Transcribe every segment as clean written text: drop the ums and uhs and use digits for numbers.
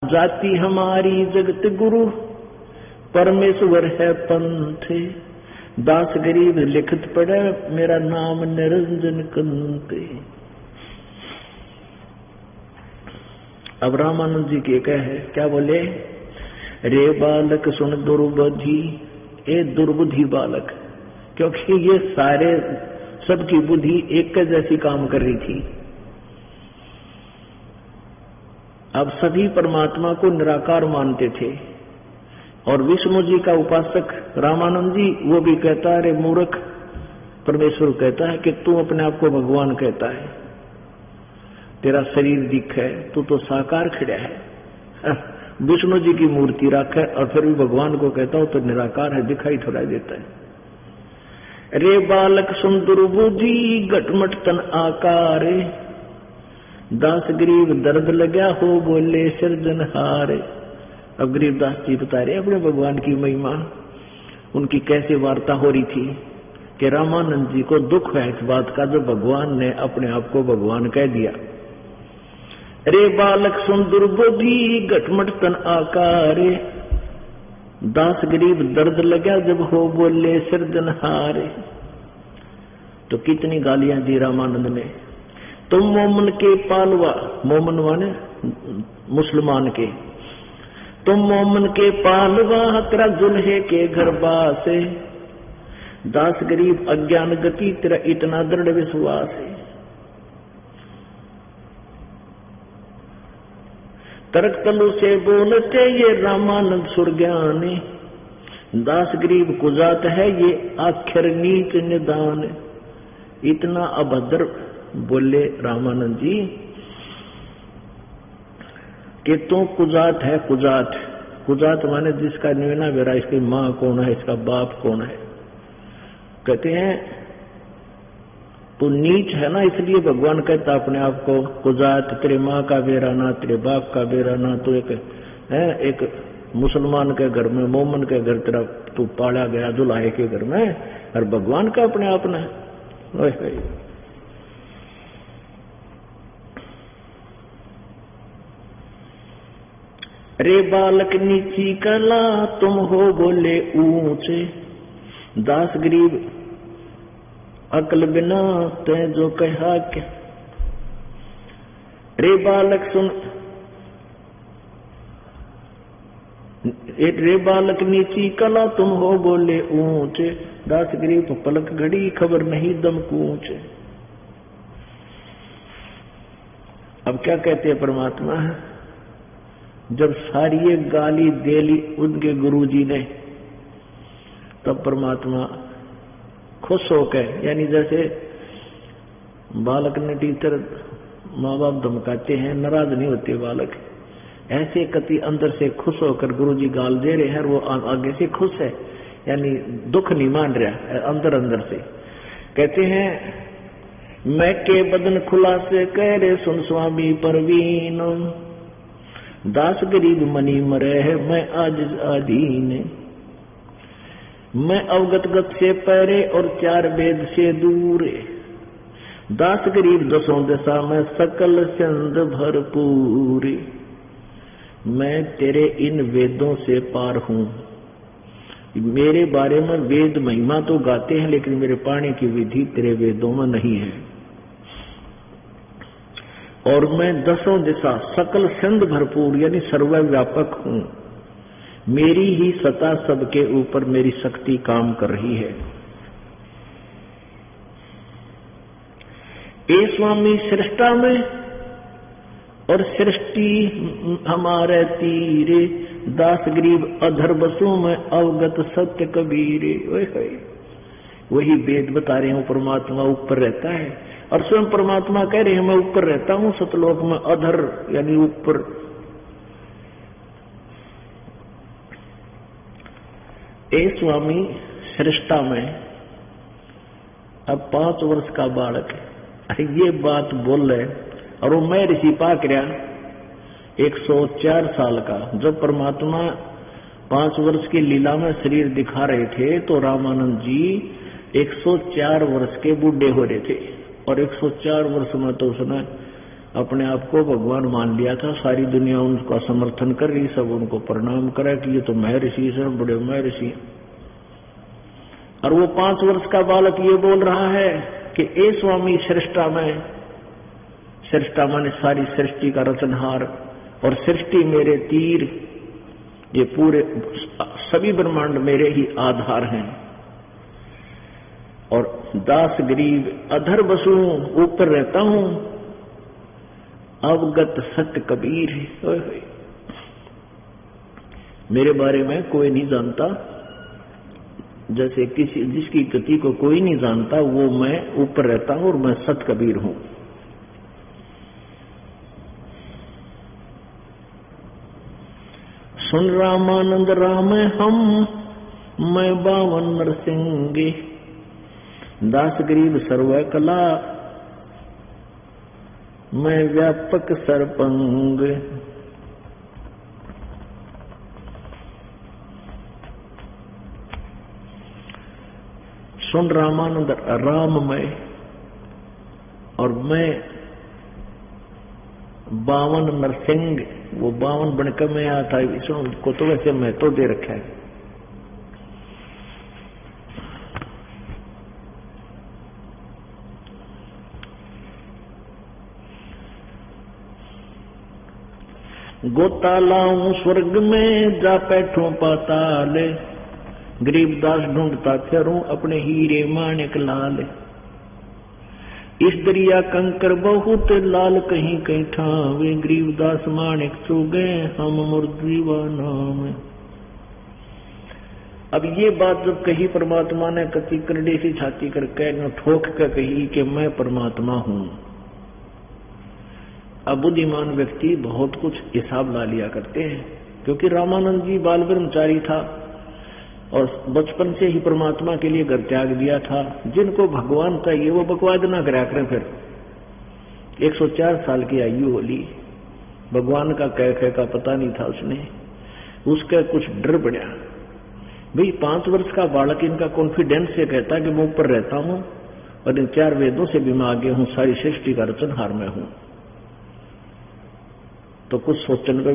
जाति हमारी जगत गुरु, परमेश्वर है पंथ। दास गरीब लिखत पड़े, मेरा नाम निरंजन कंत। अब रामानंद जी के कहे क्या बोले, रे बालक सुन दुर्बुद्धि, ए दुर्बुद्धि बालक, क्योंकि ये सारे सबकी बुद्धि एक जैसी काम कर रही थी। अब सभी परमात्मा को निराकार मानते थे और विष्णु जी का उपासक रामानंद जी वो भी कहता है, रे मूर्ख, परमेश्वर कहता है कि तू अपने आप को भगवान कहता है, तेरा शरीर दिख है, तू तो साकार खड़ा है। विष्णु जी की मूर्ति रखा है और फिर भी भगवान को कहता हूं तो निराकार है, दिखाई थोड़ा देता है। रे बालक सुन दुर्बुद्धि, घटमट तन आकार, दास गरीब दर्द लगा हो बोले सिरजनहार। अब गरीबदास जी बता रहे अपने भगवान की महिमा, उनकी कैसे वार्ता हो रही थी कि रामानंद जी को दुख है इस बात का जो भगवान ने अपने आप को भगवान कह दिया। रे बालक सुन दुर्बुद्धि, घटमट तन आकार, दास गरीब दर्द लगा जब हो बोले सिरजनहार। तो कितनी गालियां दी रामानंद ने। तुम मोमन के पालवा, मोमन माने मुसलमान के, तुम मोमन के पालवा, तेरा दुल्हे के घर बासे, दास गरीब अज्ञान गति, तेरा इतना दृढ़ विश्वास है। तर्क तलु से बोलते ये रामानंद सुरज्ञानी, दास गरीब कुजात है ये आखिर नीच निदान। इतना अभद्र बोले रामानंद जी कि तू कुजात है। कुजात, कुजात माने जिसका निर्णय वेरा, इसकी माँ कौन है, इसका बाप कौन है। कहते हैं तू नीच है ना, इसलिए भगवान कहता अपने आप को कुजात, तेरे माँ का बेरा ना, तेरे बाप का बेरा ना, तू एक मुसलमान के घर में, मोमन के घर तेरा तू पाला गया, दुल्हे के घर में, और भगवान का अपने आप ना। रे बालक नीची कला, तुम हो बोले ऊंचे, दास गरीब अकल बिना ते जो कहा क्या। रे बालक सुन, रे बालक नीची कला, तुम हो बोले ऊंचे, दास गरीब पलक घड़ी खबर नहीं दम कूच। अब क्या कहते हैं परमात्मा, जब सारी ये गाली दे ली उनके गुरुजी ने, तब परमात्मा खुश होकर, यानी जैसे बालक ने टीचर माँ बाप धमकाते हैं, नाराज नहीं होते बालक, ऐसे कति अंदर से खुश होकर गुरुजी गाल दे रहे हैं, वो आगे से खुश है, यानी दुख नहीं मान रहा अंदर अंदर से। कहते हैं मैं के बदन खुला से कह रहे सुन स्वामी परवीन, दास गरीब मनी मरे है मैं आज आधीन। मैं अवगत गत से परे और चार वेद से दूर, दास गरीब दसों दिशा में सकल चंद भरपूर। मैं तेरे इन वेदों से पार हूँ, मेरे बारे में वेद महिमा तो गाते हैं लेकिन मेरे पाने की विधि तेरे वेदों में नहीं है। और मैं दसों दिशा सकल सिंध भरपूर यानी सर्वव्यापक हूँ, मेरी ही सत्ता सबके ऊपर मेरी शक्ति काम कर रही है। ए स्वामी सृष्टा में और सृष्टि हमारे तीरे, दास गरीब अधर बसों में अवगत सत्य कबीरे। वही वेद बता रहे हूँ परमात्मा ऊपर रहता है और स्वयं परमात्मा कह रहे हैं मैं ऊपर रहता हूँ सतलोक में, अधर यानी ऊपर। ए स्वामी सृष्टा में, अब 5 वर्ष का बालक ये बात बोल रहे और वो मैं ऋषि पाक रहा 104 साल का। जब परमात्मा 5 वर्ष की लीला में शरीर दिखा रहे थे तो रामानंद जी 104 वर्ष के बूढ़े हो रहे थे और 104 वर्ष में तो उसने अपने आप को भगवान मान लिया था, सारी दुनिया उनका समर्थन कर रही, सब उनको प्रणाम करे कि ये तो महर्षि से बड़े महर्षि। और वो 5 वर्ष का बालक ये बोल रहा है कि ए स्वामी सृष्टा में, सृष्टा माने सारी सृष्टि का रचनहार, और सृष्टि मेरे तीर, ये पूरे सभी ब्रह्मांड मेरे ही आधार हैं। और दास गरीब अधर बसू, ऊपर रहता हूं, अवगत सत्य कबीर है। मेरे बारे में कोई नहीं जानता, जैसे किसी जिसकी गति को कोई नहीं जानता, वो मैं ऊपर रहता हूं और मैं सत कबीर हूं। सुन रामानंद राम हम, मैं बावन नरसिंगे, दास गरीब सर्व कला, मैं व्यापक सरपंग। सुन रामानंद राममय, और मैं 52 नरसिंह, वो 52 बनकर में आया था, इसको तो वैसे मैं तो दे रखा है। गोता लाऊं स्वर्ग में, जा बैठूं पाताल, गरीबदास ढूंढता फिरूं अपने हीरे माणिक लाल। इस दरिया कंकर बहुत, लाल कहीं कहीं ठावे, गरीबदास माणिक चुगे हम मुर्दीवा नाम। अब ये बात जब कही परमात्मा ने, कति करड़े सी छाती करके ठोक कर कही कि मैं परमात्मा हूं। अब बुद्धिमान व्यक्ति बहुत कुछ हिसाब ला लिया करते हैं, क्योंकि रामानंद जी बाल ब्रह्मचारी था और बचपन से ही परमात्मा के लिए घर त्याग दिया था। जिनको भगवान चाहिए वो बकवाद ना करा करें। फिर 104 साल की आयु होली, भगवान का कैफे का पता नहीं था उसने, उसका कुछ डर पड़ा। भाई 5 वर्ष का बालक इनका कॉन्फिडेंस से कहता कि मैं ऊपर रहता हूं और इन 4 वेदों से भी मैं आगे हूं, सारी सृष्टि का रचनहार मैं हूं। तो कुछ सोचने पर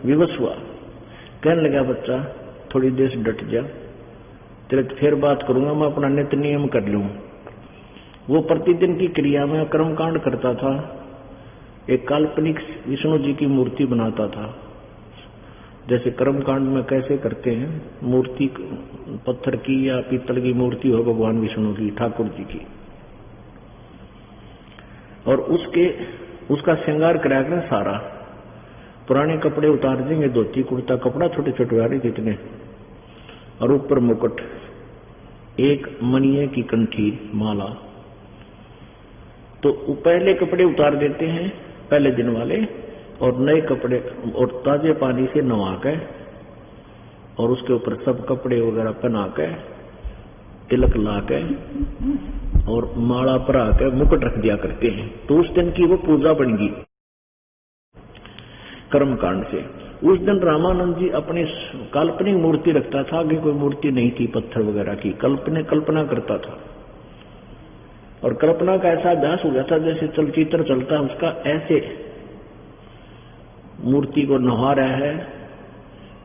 विवश हुआ, कहने लगा बच्चा थोड़ी देर से डट जा, तेरे फिर बात करूंगा, मैं अपना नित्य नियम कर लूं। वो प्रतिदिन की क्रिया में कर्मकांड करता था, एक काल्पनिक विष्णु जी की मूर्ति बनाता था। जैसे कर्मकांड में कैसे करते हैं, मूर्ति पत्थर की या पीतल की मूर्ति हो भगवान विष्णु की, ठाकुर जी की, और उसका श्रृंगार करा कर सारा पुराने कपड़े उतार देंगे, धोती कुर्ता कपड़ा छोटे छोटे आ रहे कितने, और ऊपर मुकुट, एक मणिये की कंठी माला। तो पहले कपड़े उतार देते हैं पहले दिन वाले, और नए कपड़े और ताजे पानी से नवा के, और उसके ऊपर सब कपड़े वगैरह पहना के, तिलक ला के और माला परा के मुकुट रख दिया करते हैं। तो उस दिन की वो पूजा बन गई कर्मकांड से। उस दिन रामानंद जी अपनी काल्पनिक मूर्ति रखता था, आगे कोई मूर्ति नहीं थी पत्थर वगैरह की, कल्पना करता था। और कल्पना का ऐसा अभ्यास हो गया था जैसे चलचित्र चलता है उसका, ऐसे मूर्ति को नहा रहा है,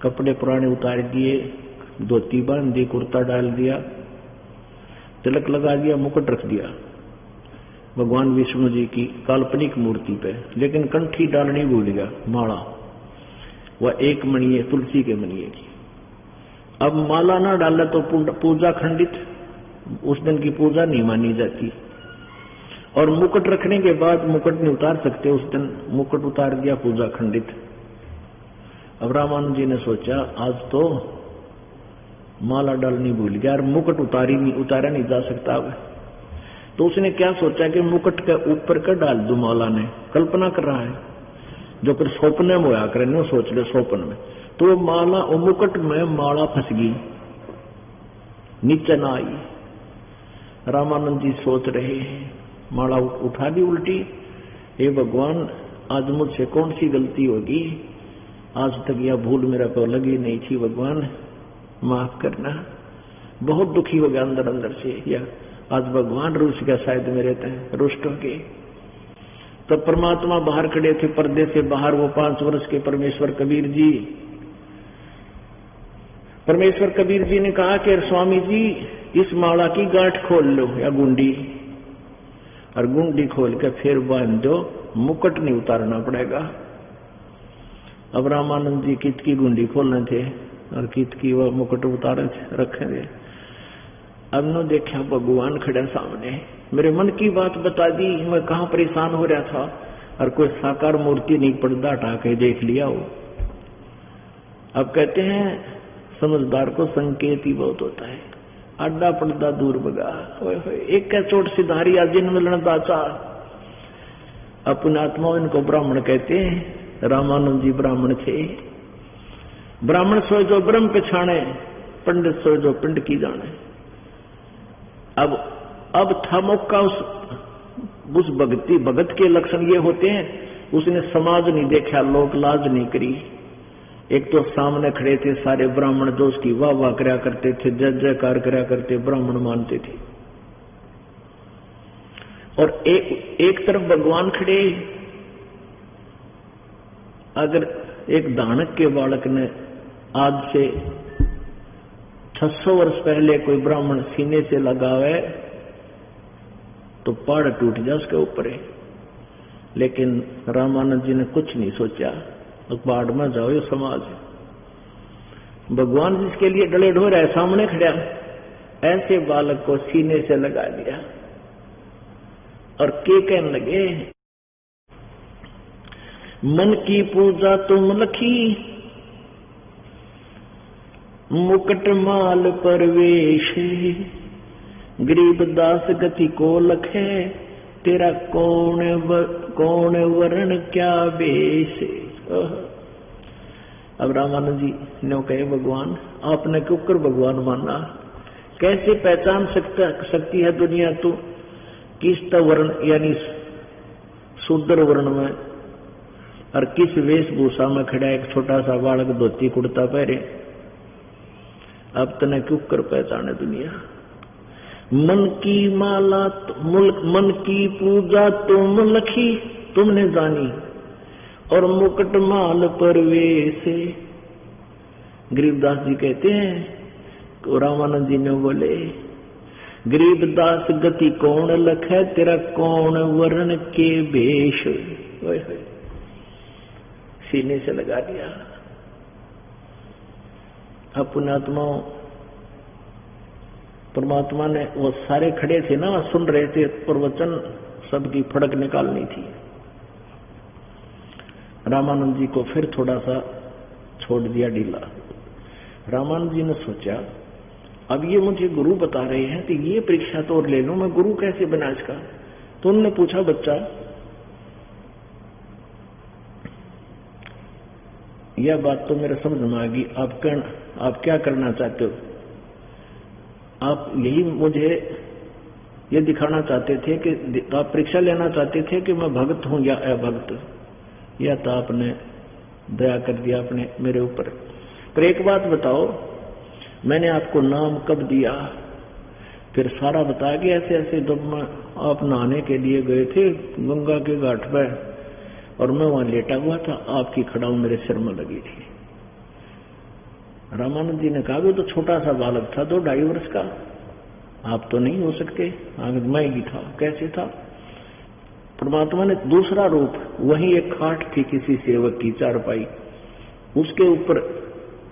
कपड़े पुराने उतार दिए, धोती बांध दी, कुर्ता डाल दिया, तिलक लगा दिया, मुकुट रख दिया भगवान विष्णु जी की काल्पनिक मूर्ति पे, लेकिन कंठी डालनी भूल गया, माला, वह एक मणिये तुलसी के मणिये की। अब माला ना डाले तो पूजा खंडित, उस दिन की पूजा नहीं मानी जाती। और मुकुट रखने के बाद मुकुट नहीं उतार सकते, उस दिन मुकुट उतार दिया, पूजा खंडित। अब रामानंद जी ने सोचा आज तो माला डालनी भूल गया और मुकुट उतारा नहीं जा सकता। अब तो उसने क्या सोचा कि मुकुट के ऊपर का डाल दूं माला ने, कल्पना कर रहा है जो फिर स्वप्न में होया करे, न सोच ले स्वप्न में। तो वो माला और मुकुट में माला फंस गई, नीचे ना आई। रामानंद जी सोच रहे हैं, माला उठा दी उल्टी, हे भगवान आज मुझसे कौन सी गलती होगी, आज तक यह भूल मेरा को लगी नहीं थी, भगवान माफ करना। बहुत दुखी हो गया अंदर अंदर से, या आज भगवान रूस का शायद मेरे तय रुष्ट हो गए। तब परमात्मा बाहर खड़े थे, पर्दे से बाहर वो 5 वर्ष के परमेश्वर कबीर जी। परमेश्वर कबीर जी ने कहा कि स्वामी जी इस माला की गांठ खोल लो या गुंडी, और गुंडी खोल के फिर बांध दो, मुकुट नहीं उतारना पड़ेगा। अब रामानंद जी कित की गुंडी खोलने थे और कित की वो मुकुट उतारे रखेंगे। अब न देखा भगवान खड़े सामने, मेरे मन की बात बता दी, मैं कहाँ परेशान हो रहा था, और कोई साकार मूर्ति नहीं, पर्दा हटा के देख लिया हो। अब कहते हैं समझदार को संकेत ही बहुत होता है, अड्डा पर्दा दूर भगा, एक क्या चोट सिधारी जिन मिलन दाचा। अपने आत्मा इनको ब्राह्मण कहते हैं। रामानंद जी ब्राह्मण थे। ब्राह्मण सोए जो ब्रह्म पछाणे, पंडित सोए जो पिंड की जाने। अब था मौका उस भगत के लक्षण ये होते हैं, उसने समाज नहीं देखा, लोक लाज नहीं करी। एक तो सामने खड़े थे सारे ब्राह्मण जो उसकी वाह वाह करया करते थे, जय जयकार करया करते, ब्राह्मण मानते थे। और एक तरफ भगवान खड़े। अगर एक दानक के बालक ने आज से 600 वर्ष पहले कोई ब्राह्मण सीने से लगावे तो पहाड़ टूट जाए उसके ऊपर है। लेकिन रामानंद जी ने कुछ नहीं सोचा, पहाड़ में जाओ ये समाज। भगवान जिसके लिए डले ढोर है सामने खड़ा, ऐसे बालक को सीने से लगा दिया और के कहने लगे, मन की पूजा तुम लखी, मुकुट माल परवेश, गरीब दास गति को लखे, तेरा कौन वर्ण क्या बेश। अब रामानंद जी ने कहे, भगवान आपने क्यों कर भगवान माना, कैसे पहचान सकती है दुनिया तू किस वर्ण यानी शूद्र वर्ण में और किस वेशभूषा में खड़ा एक छोटा सा बालक धोती कुर्ता पहरे। अब तने क्यों कर पहचाने दुनिया। मन की माला मन की पूजा तुम लखी, तुमने जानी, और मुकुट माल परवेश। गरीबदास जी कहते हैं, तो रामानंद जी ने बोले, गरीबदास गति कौन लखे, तेरा कौन वर्ण के भेष। सीने से लगा दिया। अपने आत्मा परमात्मा ने, वो सारे खड़े थे ना, सुन रहे थे प्रवचन, सबकी फड़क निकालनी थी। रामानंद जी को फिर थोड़ा सा छोड़ दिया ढीला। रामानंद जी ने सोचा, अब ये मुझे गुरु बता रहे हैं कि ये परीक्षा तो और ले लूं, मैं गुरु कैसे बना इसका। तो उन्होंने पूछा, बच्चा यह बात तो मेरे समझ में आ गई, आप क्या करना चाहते हो। आप यही मुझे ये दिखाना चाहते थे कि आप परीक्षा लेना चाहते थे कि मैं भक्त हूं या अभक्त, या तो आपने दया कर दिया अपने मेरे ऊपर। पर एक बात बताओ, मैंने आपको नाम कब दिया। फिर सारा बताया कि ऐसे ऐसे जब आप नहाने के लिए गए थे गंगा के घाट पर, और मैं वहां लेटा हुआ था, आपकी खड़ाऊ मेरे सिर में लगी थी। रामानंद जी ने कहा, वो तो छोटा सा बालक था, 2-2.5 वर्ष का, आप तो नहीं हो सकते। मैं ही था। कैसे था। परमात्मा ने दूसरा रूप, वही एक खाट थी किसी सेवक की चारपाई, उसके ऊपर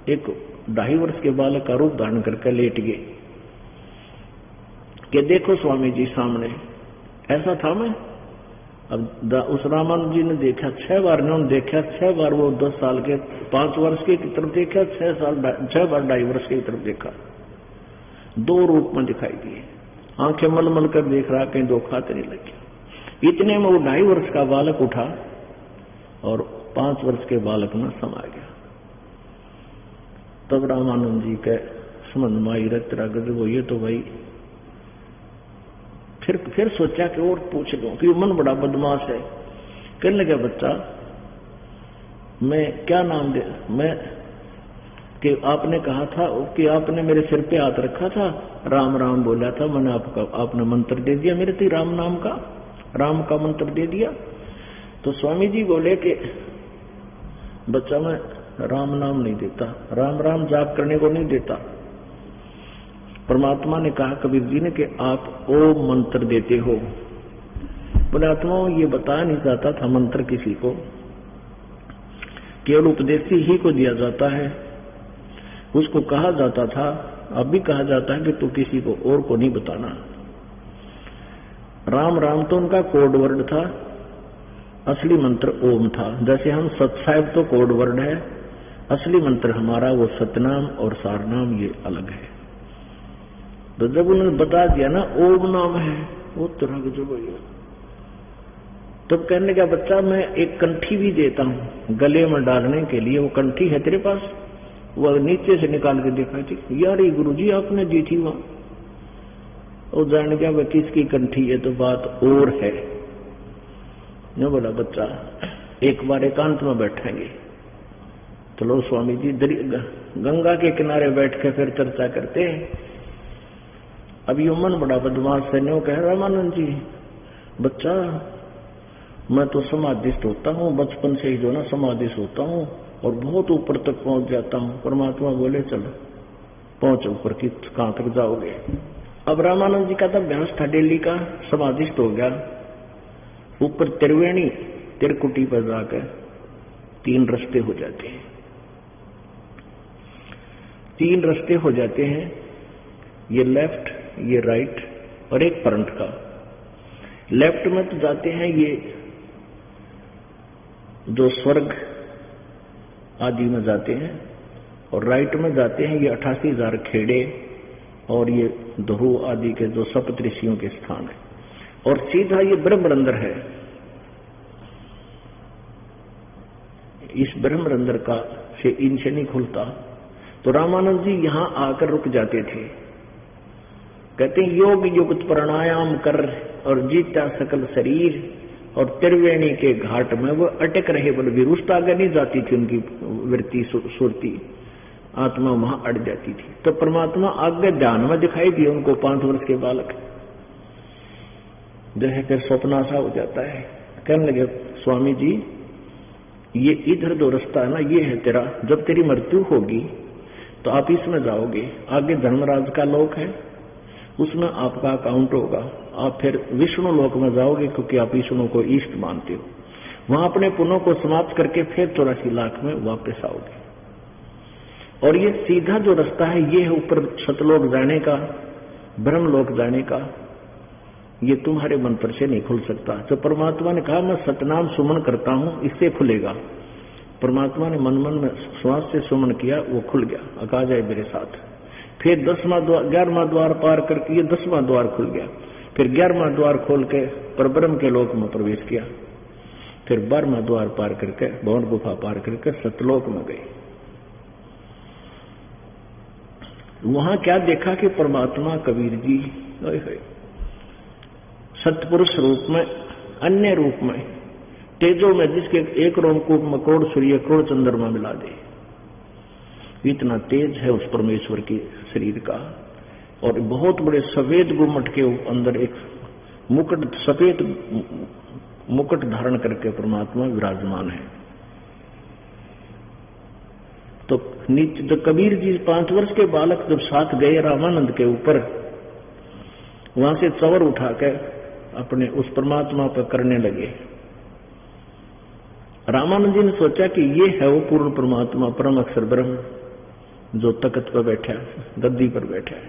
एक 2.5 वर्ष के बालक का रूप धारण करके लेट गए कि देखो स्वामी जी सामने। ऐसा था मैं। अब उस रामानंद जी ने देखा 6 बार, ने देखा 6 बार, वो 10 साल के 5 वर्ष के तरफ देखा, 6 बार 2.5 वर्ष की तरफ देखा। 2 रूप में दिखाई दिए। आंखें मल मल कर देख रहा, कहीं 2 खाते नहीं लगे। इतने में वो 2.5 वर्ष का बालक उठा और 5 वर्ष के बालक में समा गया। तब रामानंद जी के समझ में आई, तेरा गजब हो, ये तो भाई। फिर सोचा कि और पूछ लूं, कि मन बड़ा बदमाश है। कहने लगा, बच्चा मैं क्या नाम दे, मैं कि आपने कहा था कि आपने मेरे सिर पे हाथ रखा था, राम राम बोला था, मैंने आपने मंत्र दे दिया मेरे, राम नाम का, राम का मंत्र दे दिया। तो स्वामी जी बोले कि बच्चा मैं राम नाम नहीं देता, राम राम जाप करने को नहीं देता। परमात्मा ने कहा कबीर जी ने कि आप ओम मंत्र देते हो। बोले आत्माओं ये बताया नहीं जाता था मंत्र किसी को, केवल उपदेशी ही को दिया जाता है। उसको कहा जाता था, अब भी कहा जाता है कि तू किसी को और को नहीं बताना। राम राम तो उनका कोड वर्ड था, असली मंत्र ओम था। जैसे हम सतसाहिब तो कोड वर्ड है, असली मंत्र हमारा वो सतनाम और सारनाम ये अलग है। तो जब उन्होंने बता दिया ना ओम नाम है, वो तरह जो भैया तब कहने का बच्चा मैं एक कंठी भी देता हूँ गले में डालने के लिए, वो कंठी है तेरे पास? वो नीचे से निकाल के देखा थी, यार ये गुरुजी आपने दी थी वहां। और जान गया वह किसकी कंठी है, तो बात और है। न बोला बच्चा एक बार एकांत में बैठेंगे। तो लो स्वामी जी गंगा के किनारे बैठ के फिर चर्चा करते हैं। अब यो मन बड़ा बदमाश है, नो कह रामानंद जी बच्चा मैं तो समाधिस्थ होता हूँ, बचपन से ही जो ना समाधिस्थ होता हूँ और बहुत ऊपर तक पहुंच जाता हूँ। परमात्मा बोले चलो पहुंच ऊपर की, कहां तक जाओगे? अब रामानंद जी का तो अभ्यास था डेली का, समाधिस्थ हो गया। ऊपर त्रिवेणी तिरकुटी पर जाकर 3 रास्ते हो जाते हैं, 3 रास्ते हो जाते हैं, ये लेफ्ट, ये राइट और एक फ्रंट का। लेफ्ट में तो जाते हैं ये जो स्वर्ग आदि में जाते हैं, और राइट में जाते हैं ये 88,000 खेड़े और ये ध्रुव आदि के जो सप्त ऋषियों के स्थान है, और सीधा ये ब्रह्मरंध्र है। इस ब्रह्मरंध्र का से इनसे नहीं खुलता। तो रामानंद जी यहां आकर रुक जाते थे। कहते हैं योग युक्त प्राणायाम कर और जीता सकल शरीर, और त्रिवेणी के घाट में वो अटक रहे बल विरुष्ट आगे नहीं जाती थी, उनकी वृत्ति सुरती आत्मा वहां अट जाती थी। तो परमात्मा आगे ध्यान में दिखाई दिए उनको, 5 वर्ष के बालक। जैसे फिर स्वप्नासा हो जाता है, कहने लगे स्वामी जी ये इधर जो रास्ता है ना ये है तेरा, जब तेरी मृत्यु होगी तो आप इसमें जाओगे, आगे धर्मराज का लोक है उसमें आपका अकाउंट होगा, आप फिर विष्णु लोक में जाओगे क्योंकि आप विष्णु को इष्ट मानते हो। वहां अपने पुण्यों को समाप्त करके फिर 84 लाख में वापस आओगे। और ये सीधा जो रास्ता है ये है ऊपर सतलोक जाने का, ब्रह्मलोक जाने का। ये तुम्हारे मन पर से नहीं खुल सकता। तो परमात्मा ने कहा मैं सतनाम सुमन करता हूं, इससे खुलेगा। परमात्मा ने मन मन में श्वास से सुमन किया, वो खुल गया। अका जाए मेरे साथ। फिर 11वां द्वार पार करके ये 10वां द्वार खुल गया। फिर 11वां द्वार खोल के परब्रह्म के लोक में प्रवेश किया। फिर 12वां द्वार पार करके भवन गुफा पार करके सतलोक में गए। वहां क्या देखा कि परमात्मा कबीर जी सतपुरुष रूप में, अन्य रूप में, तेजो में, जिसके एक रोमकूप में करोड़ सूर्य करोड़ चंद्रमा मिला दे, इतना तेज है उस परमेश्वर के शरीर का। और बहुत बड़े सफेद गुम्मट के अंदर एक मुकुट, सफेद मुकुट धारण करके परमात्मा विराजमान है। तो नीचे जब कबीर जी 5 वर्ष के बालक जब साथ गए रामानंद के ऊपर, वहां से चवर उठाकर अपने उस परमात्मा पर करने लगे। रामानंद जी ने सोचा कि ये है वो पूर्ण परमात्मा, परम अक्षर ब्रह्म, जो तख्त पर बैठा, गद्दी पर बैठा है,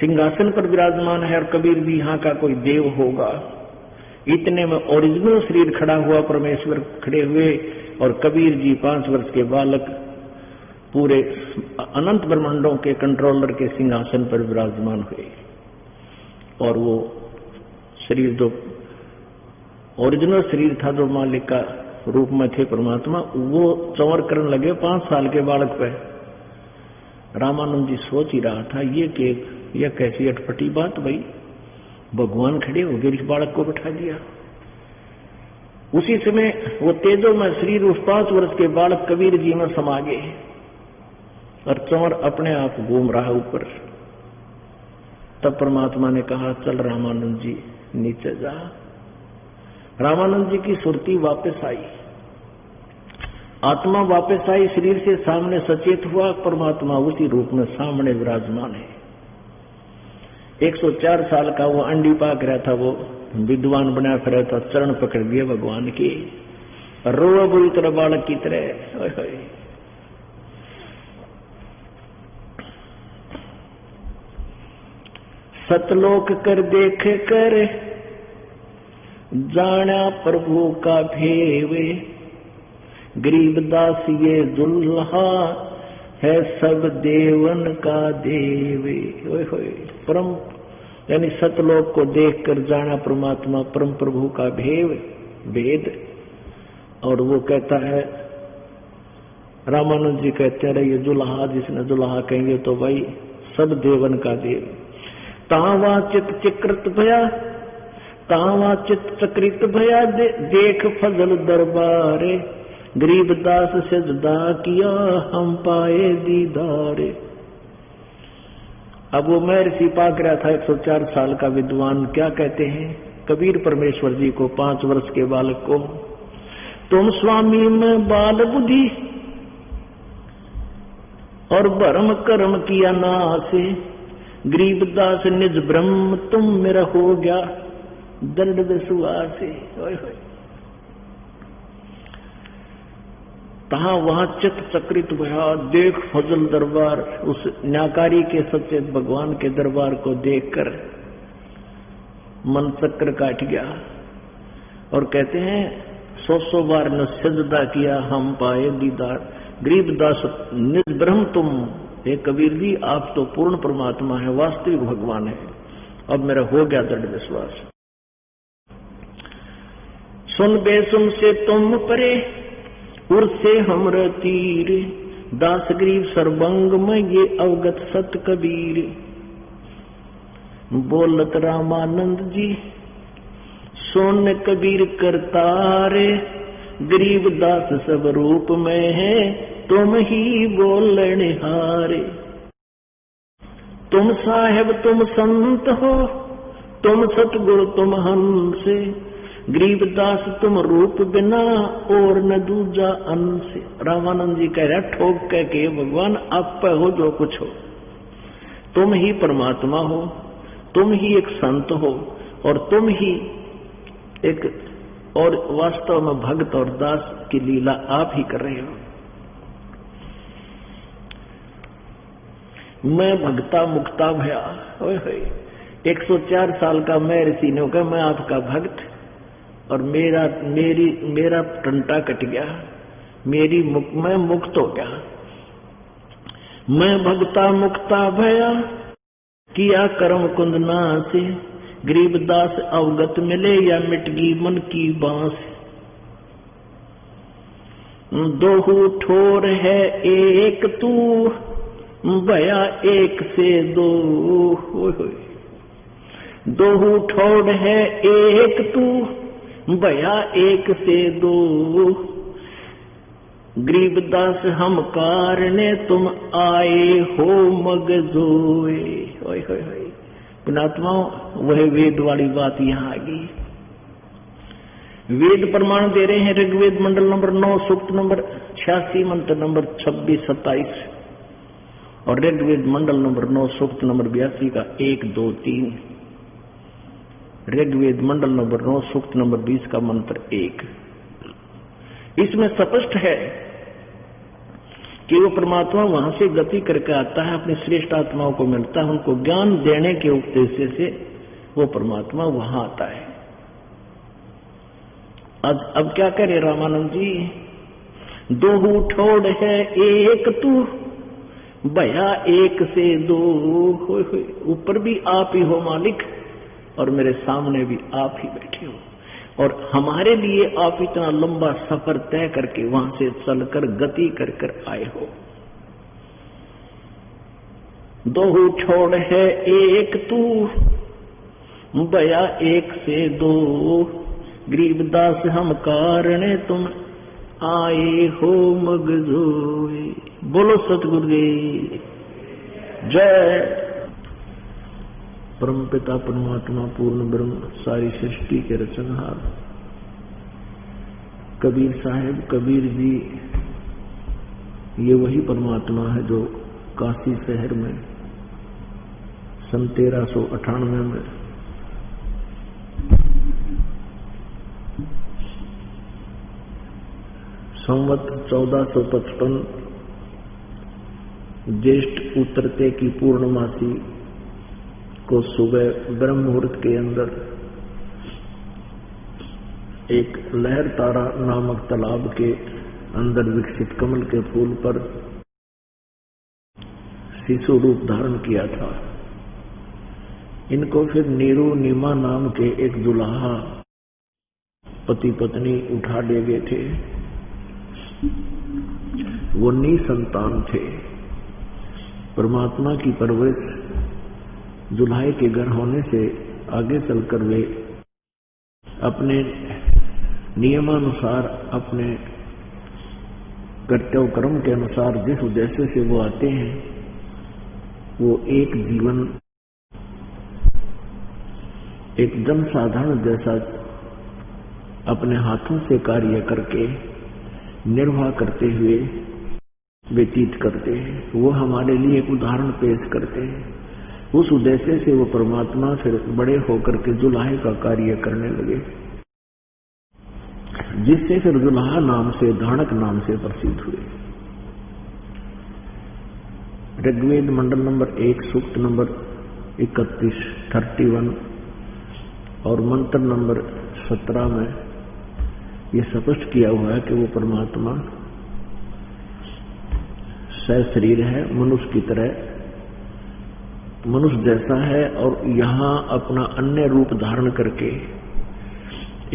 सिंहासन पर विराजमान है। और कबीर जी यहाँ का कोई देव होगा। इतने में ओरिजिनल शरीर खड़ा हुआ, परमेश्वर खड़े हुए, और कबीर जी 5 वर्ष के बालक पूरे अनंत ब्रह्मांडों के कंट्रोलर के सिंहासन पर विराजमान हुए। और वो शरीर जो ओरिजिनल शरीर था, जो मालिक का रूप में थे परमात्मा, वो चंवर करने लगे 5 साल के बालक पे। रामानंद जी सोच ही रहा था ये कैसी अटपटी बात भाई, भगवान खड़े हो गए, इस बालक को बैठा दिया। उसी समय वो तेजो में शरीर उस 5 वर्ष के बालक कबीर जी में समा गए, और चंवर अपने आप घूम रहा ऊपर। तब परमात्मा ने कहा चल रामानंद जी नीचे जा, रामानंद जी की सुरती वापस आई, आत्मा वापस आई, शरीर से सामने सचेत हुआ, परमात्मा उसी रूप में सामने विराजमान है। 104 साल का वो अंडी पाक रहा था, वो विद्वान बना फिर था, चरण पकड़ दिए भगवान की, रोआ बुरी तरह बालक की तरह। सतलोक कर देख कर जाना प्रभु का भेवे, गरीबदास ये दुल्हा है सब देवन का देवे। परम यानी सतलोक को देखकर जाना परमात्मा परम प्रभु का भेद। और वो कहता है, रामानंद जी कहते रहे, ये दुल्हा जिसने दुल्हा कहेंगे तो भाई सब देवन का देव। तावा चित चिकृत भया, तावा चित चक्रित भया, देख फजल दरबारे, गरीबदास सजदा किया हम पाए दीदारे। अब वो महर्षि पाक रहा था 104 साल का विद्वान, क्या कहते हैं कबीर परमेश्वर जी को, 5 वर्ष के बालक को, तुम स्वामी में बाल बुद्धि और भरम कर्म किया नासे, गरीबदास निज ब्रह्म तुम मेरा हो गया दर्द विश्वासे। तहा वहां चित चक्रित भया, देख फजल दरबार, उस न्याकारी के सच्चे भगवान के दरबार को देखकर मन चक्र काट गया। और कहते हैं 100 बार न सजदा किया हम पाए दीदार, गरीबदास निज ब्रह्म तुम, हे कबीर जी आप तो पूर्ण परमात्मा है, वास्तविक भगवान है, अब मेरा हो गया दृढ़ विश्वास। सुन बेसुन से तुम परे, उर से हमर तीर, दास गरीब सर्वंग में ये अवगत सत कबीर। बोलत रामानंद जी सोन कबीर करतारे, गरीब दास सब रूप में है तुम ही बोलने हारे। तुम साहेब तुम संत हो, तुम सतगुरु तुम हंस, गरीबदास तुम रूप बिना और न दूजा अंश। रामानंद जी कह रहे ठोक कह के भगवान आप पे हो जो कुछ हो, तुम ही परमात्मा हो, तुम ही एक संत हो, और तुम ही एक और वास्तव में भक्त और दास की लीला आप ही कर रहे हो। मैं भक्ता मुक्ता भया, 104 साल का मैं ऋषि ने कहा मैं आपका भक्त, और मेरा टंटा कट गया, मैं मुक्त हो गया। मैं भक्ता मुक्ता भया, किया कर्म कुंदना से, गरीबदास अवगत मिले या मिटगी मन की बांस। दोहू ठोर है एक तू, भया एक से दो। दोहू ठोर है एक तू, भया एक से दो। गरीबदास हम कारणे तुम आए हो मगजोए। पुणात्माओं वह वेद वाली बात यहाँ आ गई। वेद प्रमाण दे रहे हैं ऋग्वेद मंडल नंबर 9 सूक्त नंबर 86 मंत्र नंबर 26-27 और ऋग्वेद मंडल नंबर 9 सूक्त नंबर 82 का 1, 2, 3। ऋग्वेद मंडल नंबर 9 सूक्त नंबर 20 का मंत्र 1। इसमें स्पष्ट है कि वो परमात्मा वहां से गति करके आता है, अपनी श्रेष्ठ आत्माओं को मिलता है, उनको ज्ञान देने के उद्देश्य से वो परमात्मा वहां आता है। अब क्या करे रामानंद जी, दोहू ठोड़ है एक तू, भया एक से दो। ऊपर भी आप ही हो मालिक और मेरे सामने भी आप ही बैठे हो, और हमारे लिए आप इतना लंबा सफर तय करके वहां से चलकर गति कर कर आए हो। दोहू छोड़ है एक तू, भया एक से दो। गरीबदास हम कारणे तुम आए हो मगजोए। बोलो सतगुरुदेव जय। परमपिता परमात्मा पूर्ण ब्रह्म सारी सृष्टि के रचनहार कबीर साहब, कबीर जी ये वही परमात्मा है जो काशी शहर में सन 1398 में संवत 1455 ज्येष्ठ उतरते की पूर्णमासी को सुबह ब्रह्म मुहूर्त के अंदर एक लहर तारा नामक तालाब के अंदर विकसित कमल के फूल पर शिशु रूप धारण किया था। इनको फिर नीरू नीमा नाम के एक दुल्हा पति पत्नी उठा ले गए थे। वो निसंतान थे। परमात्मा की परवरिश दुल्हे के घर होने से आगे चलकर वे अपने नियमानुसार, अपने कर्तव्य कर्म के अनुसार जिस उद्देश्य से वो आते हैं, वो एक जीवन एक जनसाधारण जैसा अपने हाथों से कार्य करके निर्वाह करते हुए व्यतीत करते हैं। वो हमारे लिए एक उदाहरण पेश करते हैं। उस उद्देश्य से वो परमात्मा फिर बड़े होकर के दुल्हे का कार्य करने लगे, जिससे फिर दुल्हा नाम से, धाणक नाम से प्रसिद्ध हुए। ऋग्वेद मंडल नंबर 1 सूक्त नंबर 31 31 और मंत्र नंबर 17 में ये स्पष्ट किया हुआ है कि वो परमात्मा सशरीर है, मनुष्य की तरह, मनुष्य जैसा है, और यहाँ अपना अन्य रूप धारण करके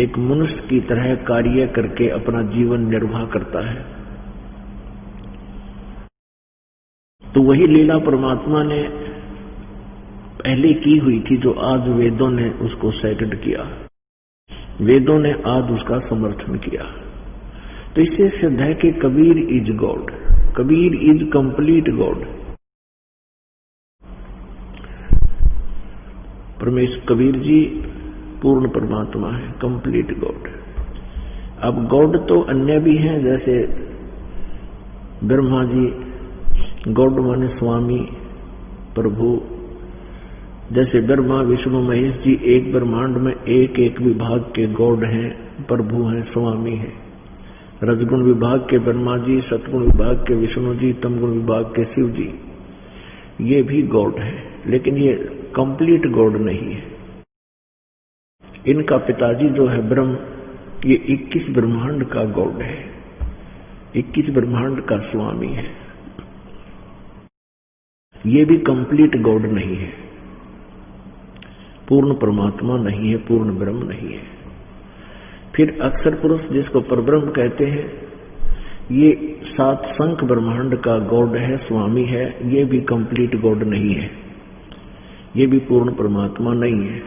एक मनुष्य की तरह कार्य करके अपना जीवन निर्वाह करता है। तो वही लीला परमात्मा ने पहले की हुई थी, जो आज वेदों ने उसको सेकंड किया, वेदों ने आज उसका समर्थन किया। तो इससे सिद्ध है कि Kabir is God, Kabir is complete God. परमेश्वर कबीर जी पूर्ण परमात्मा है, कंप्लीट गॉड। अब गॉड तो अन्य भी हैं, जैसे ब्रह्मा जी गॉड माने स्वामी, प्रभु। जैसे ब्रह्मा विष्णु महेश जी एक ब्रह्मांड में एक एक विभाग के गॉड हैं, प्रभु हैं, स्वामी हैं। रजगुण विभाग के ब्रह्मा जी, सतगुण विभाग के विष्णु जी, तमगुण विभाग के शिव जी, ये भी गॉड है, लेकिन ये कंप्लीट गॉड नहीं है। इनका पिताजी जो है ब्रह्म, ये 21 ब्रह्मांड का गॉड है, 21 ब्रह्मांड का स्वामी है। ये भी कंप्लीट गॉड नहीं है, पूर्ण परमात्मा नहीं है, पूर्ण ब्रह्म नहीं है। फिर अक्षर पुरुष जिसको परब्रह्म कहते हैं, ये 7 संख ब्रह्मांड का गॉड है, स्वामी है। ये भी कंप्लीट गॉड नहीं है, ये भी पूर्ण परमात्मा नहीं है।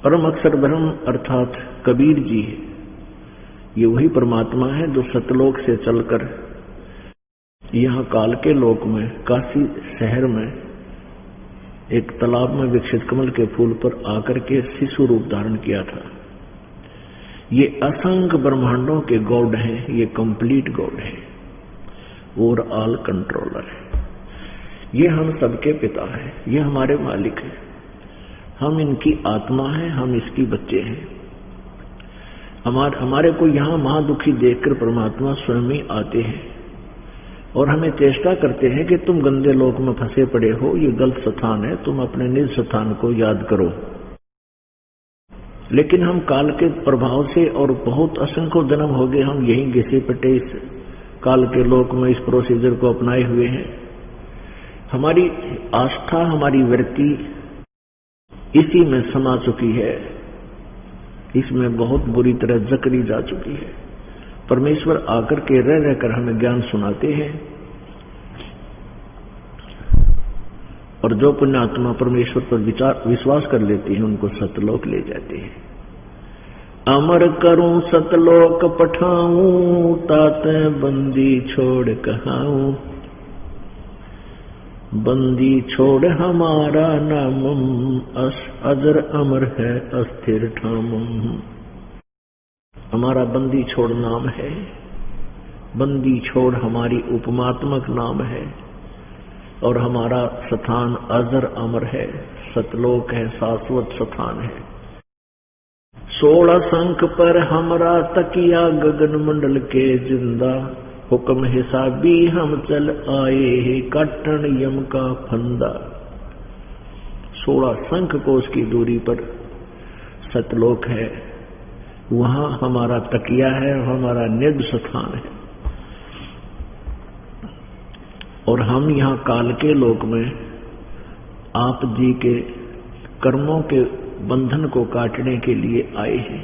परम अक्षर ब्रह्म अर्थात कबीर जी है, ये वही परमात्मा है जो सतलोक से चलकर यहाँ काल के लोक में, काशी शहर में एक तालाब में विकसित कमल के फूल पर आकर के शिशु रूप धारण किया था। ये असंख्य ब्रह्मांडों के गॉड हैं, ये कंप्लीट गॉड है, और ऑल कंट्रोलर है। ये हम सबके पिता है, ये हमारे मालिक है, हम इनकी आत्मा है, हम इसकी बच्चे हैं। हमारे को यहाँ महादुखी देखकर परमात्मा स्वयं ही आते हैं और हमें चेष्टा करते हैं कि तुम गंदे लोक में फंसे पड़े हो, ये गलत स्थान है, तुम अपने निज स्थान को याद करो। लेकिन हम काल के प्रभाव से, और बहुत असंख्य जन्म हो गए हम यहीं घिसे पिटे इस काल के लोक में इस प्रोसीजर को अपनाए हुए हैं। हमारी आस्था, हमारी वृत्ति इसी में समा चुकी है, इसमें बहुत बुरी तरह जकड़ी जा चुकी है। परमेश्वर आकर के रह रहकर हमें ज्ञान सुनाते हैं, और जो पुण्यात्मा परमेश्वर पर विश्वास कर लेती है उनको सतलोक ले जाते हैं। अमर करूं सतलोक पठाऊं, ताते बंदी छोड़ कहाऊं, बंदी छोड़ हमारा नामम, अजर अमर है अस्थिर ठामम। हमारा बंदी छोड़ नाम है, बंदी छोड़ हमारी उपमात्मक नाम है, और हमारा स्थान अजर अमर है, सतलोक है, शाश्वत स्थान है। 16 शंख पर हमरा तकिया गगन मंडल के जिंदा, हुक्म हिसाबी हम चल आए हे काटन यम का फंदा। 16 शंख कोस की दूरी पर सतलोक है, वहां हमारा तकिया है, हमारा निज स्थान है। और हम यहाँ काल के लोक में आप जी के कर्मों के बंधन को काटने के लिए आए हैं।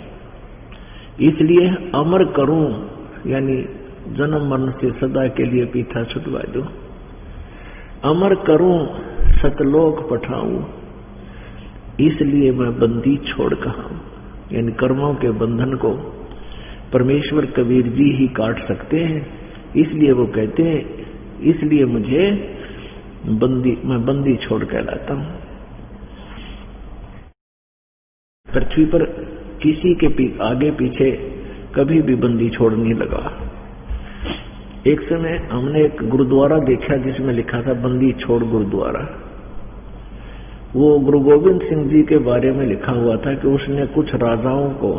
इसलिए अमर करूं, यानी जन्म मरण से सदा के लिए पीछा छुटवा दो। अमर करूं, सतलोक पठाऊं, इसलिए मैं बंदी छोड़ कहा, यानी कर्मों के बंधन को परमेश्वर कबीर जी ही काट सकते हैं। इसलिए वो कहते हैं, इसलिए मुझे मैं बंदी छोड़ कहलाता हूं। पृथ्वी पर किसी के आगे पीछे कभी भी बंदी छोड़ नहीं लगा। एक समय हमने एक गुरुद्वारा देखा जिसमें लिखा था बंदी छोड़ गुरुद्वारा। वो गुरु गोविंद सिंह जी के बारे में लिखा हुआ था कि उसने कुछ राजाओं को,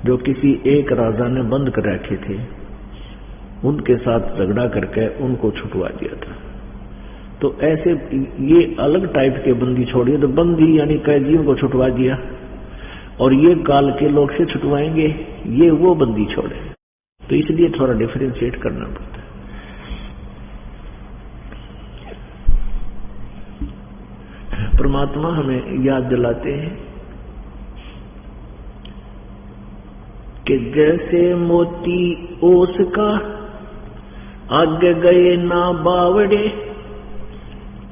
जो किसी एक राजा ने बंद कर रखे थे, उनके साथ झगड़ा करके उनको छुटवा दिया था। तो ऐसे ये अलग टाइप के बंदी छोड़िए, तो बंदी यानी कैदियों को छुटवा दिया, और ये काल के लोग से छुटवाएंगे, ये वो बंदी छोड़े। तो इसलिए थोड़ा डिफरेंशिएट करना पड़ता है। परमात्मा हमें याद दिलाते हैं कि जैसे मोती ओस का आगे गए ना बावड़े,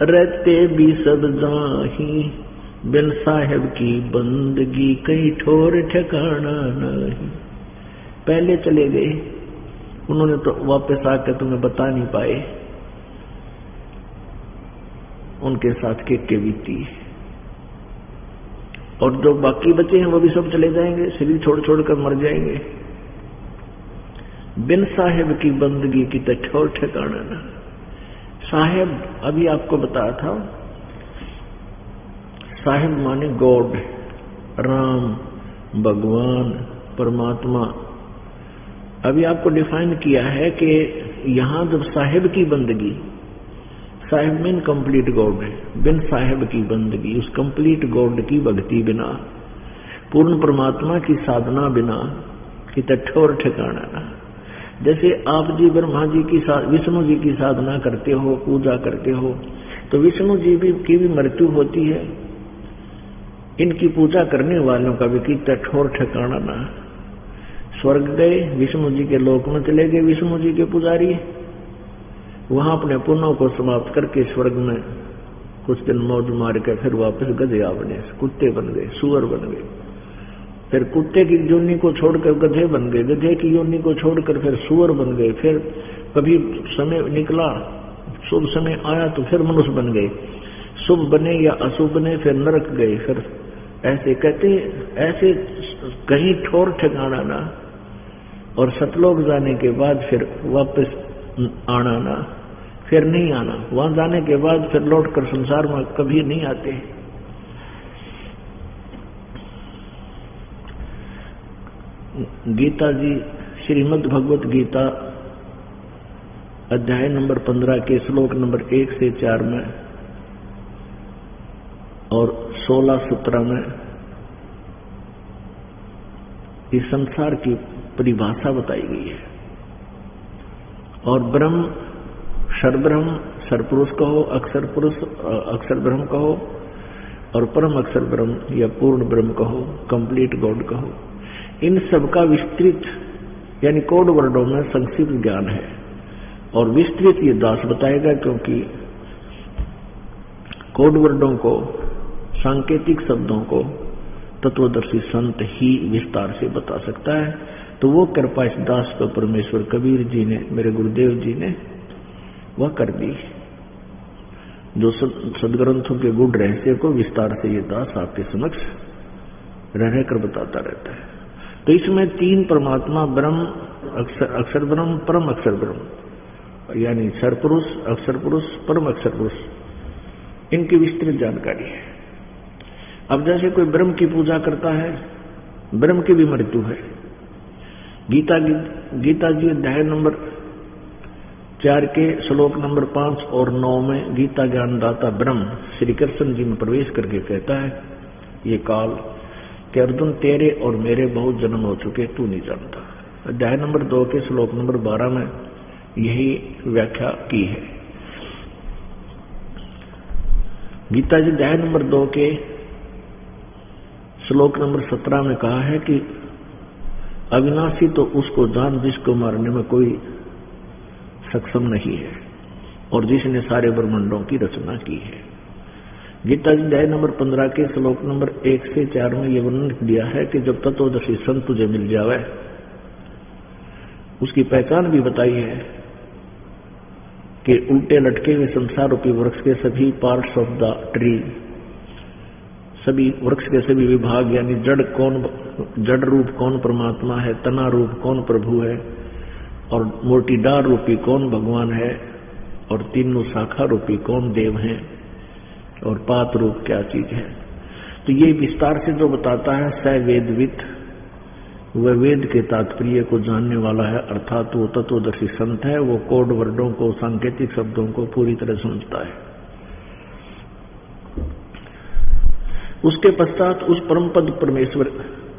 रहते भी सब जाही, बिन साहेब की बंदगी कहीं ठोर ठिकाना नहीं। पहले चले गए, उन्होंने तो वापस आकर तुम्हें बता नहीं पाए, उनके साथ के बीती। और जो बाकी बचे हैं वो भी सब चले जाएंगे, शरीर छोड़ छोड़ कर मर जाएंगे। बिन साहेब की बंदगी की तो ठोर ठिकाना ना। साहेब अभी आपको बताया था, साहेब माने गॉड, राम, भगवान, परमात्मा। अभी आपको डिफाइन किया है कि यहां जब साहेब की बंदगी, साहेब मीन कंप्लीट गॉड है, बिन साहेब की बंदगी, उस कंप्लीट गॉड की भक्ति बिना, पूर्ण परमात्मा की साधना बिना कि ठोर ठिकाना ना। जैसे आप जी ब्रह्मा जी की विष्णु जी की साधना करते हो, पूजा करते हो, तो विष्णु जी की भी मृत्यु होती है, इनकी पूजा करने वालों का भी कितना ठोर ठिकाना ना। स्वर्ग गए, विष्णु जी के लोक में चले गए विष्णु जी के पुजारी, वहां अपने पुण्यों को समाप्त करके स्वर्ग में कुछ दिन मौज मार के फिर वापस गधे बने, कुत्ते बन गए, सुअर बन गए, फिर कुत्ते की योनि को छोड़कर गधे बन गए, गधे की योनि को छोड़कर फिर सुअर बन गए, फिर कभी समय निकला, शुभ समय आया तो फिर मनुष्य बन गए, शुभ बने या अशुभ बने फिर नरक गए। फिर ऐसे कहते, ऐसे कहीं ठोर ठिकाना ना। और सतलोक जाने के बाद फिर वापस आना ना, फिर नहीं आना। वहां जाने के बाद फिर लौटकर संसार में कभी नहीं आते। गीता जी, श्रीमद् भगवत गीता अध्याय नंबर 15 के श्लोक नंबर 1 से 4 में और 16-17 में इस संसार की परिभाषा बताई गई है। और ब्रह्म, सर्वब्रह्म, सर्वपुरुष कहो, अक्षर पुरुष, अक्षर ब्रह्म कहो, और परम अक्षर ब्रह्म या पूर्ण ब्रह्म कहो, कंप्लीट गॉड कहो, इन सब का विस्तृत यानी कोड वर्डों में संक्षिप्त ज्ञान है। और विस्तृत ये दास बताएगा, क्योंकि कोड वर्डों को, सांकेतिक शब्दों को तत्वदर्शी संत ही विस्तार से बता सकता है। तो वो कृपा इस दास को परमेश्वर कबीर जी ने, मेरे गुरुदेव जी ने वह कर दी, जो सदग्रंथों के गुण रहस्य को विस्तार से ये दास आपके समक्ष रह कर बताता रहता है। तो इसमें तीन परमात्मा, ब्रह्म, अक्षर ब्रह्म, परम अक्षर ब्रह्म, यानी सर पुरुष, अक्षर पुरुष, परम अक्षर पुरुष, इनकी विस्तृत जानकारी है। अब जैसे कोई ब्रह्म की पूजा करता है, ब्रह्म की भी मृत्यु है। गीता जी अध्याय नंबर 4 के श्लोक नंबर 5 और 9 में गीता ज्ञानदाता ब्रह्म श्री कृष्ण जी में प्रवेश करके कहता है, ये काल कि अर्जुन तेरे और मेरे बहुत जन्म हो चुके, तू नहीं जानता। अध्याय नंबर 2 के श्लोक नंबर 12 में यही व्याख्या की है। गीता जी अध्याय नंबर 2 के श्लोक नंबर 17 में कहा है कि अविनाशी तो उसको जान जिसको मारने में कोई सक्षम नहीं है और जिसने सारे ब्रह्मांडों की रचना की है। गीता जी अध्याय नंबर 15 के श्लोक नंबर 1 से 4 में यह वर्णन दिया है कि जब तत्वदर्शी संत तुझे मिल जावे, उसकी पहचान भी बताई है कि उल्टे लटके हुए संसार रूपी वृक्ष के सभी पार्ट्स ऑफ द ट्री, सभी वृक्ष के सभी विभाग, यानी जड़ रूप कौन परमात्मा है, तना रूप कौन प्रभु है, और मोटी डार रूपी कौन भगवान है, और तीनों शाखा रूपी कौन देव हैं, और पात रूप क्या चीज है। तो ये विस्तार से जो बताता है, स वेदवित, वह वेद के तात्पर्य को जानने वाला है, अर्थात वो तत्वदर्शी संत है। वो कोड वर्डों को, सांकेतिक शब्दों को पूरी तरह समझता है। उसके पश्चात उस परम पद परमेश्वर,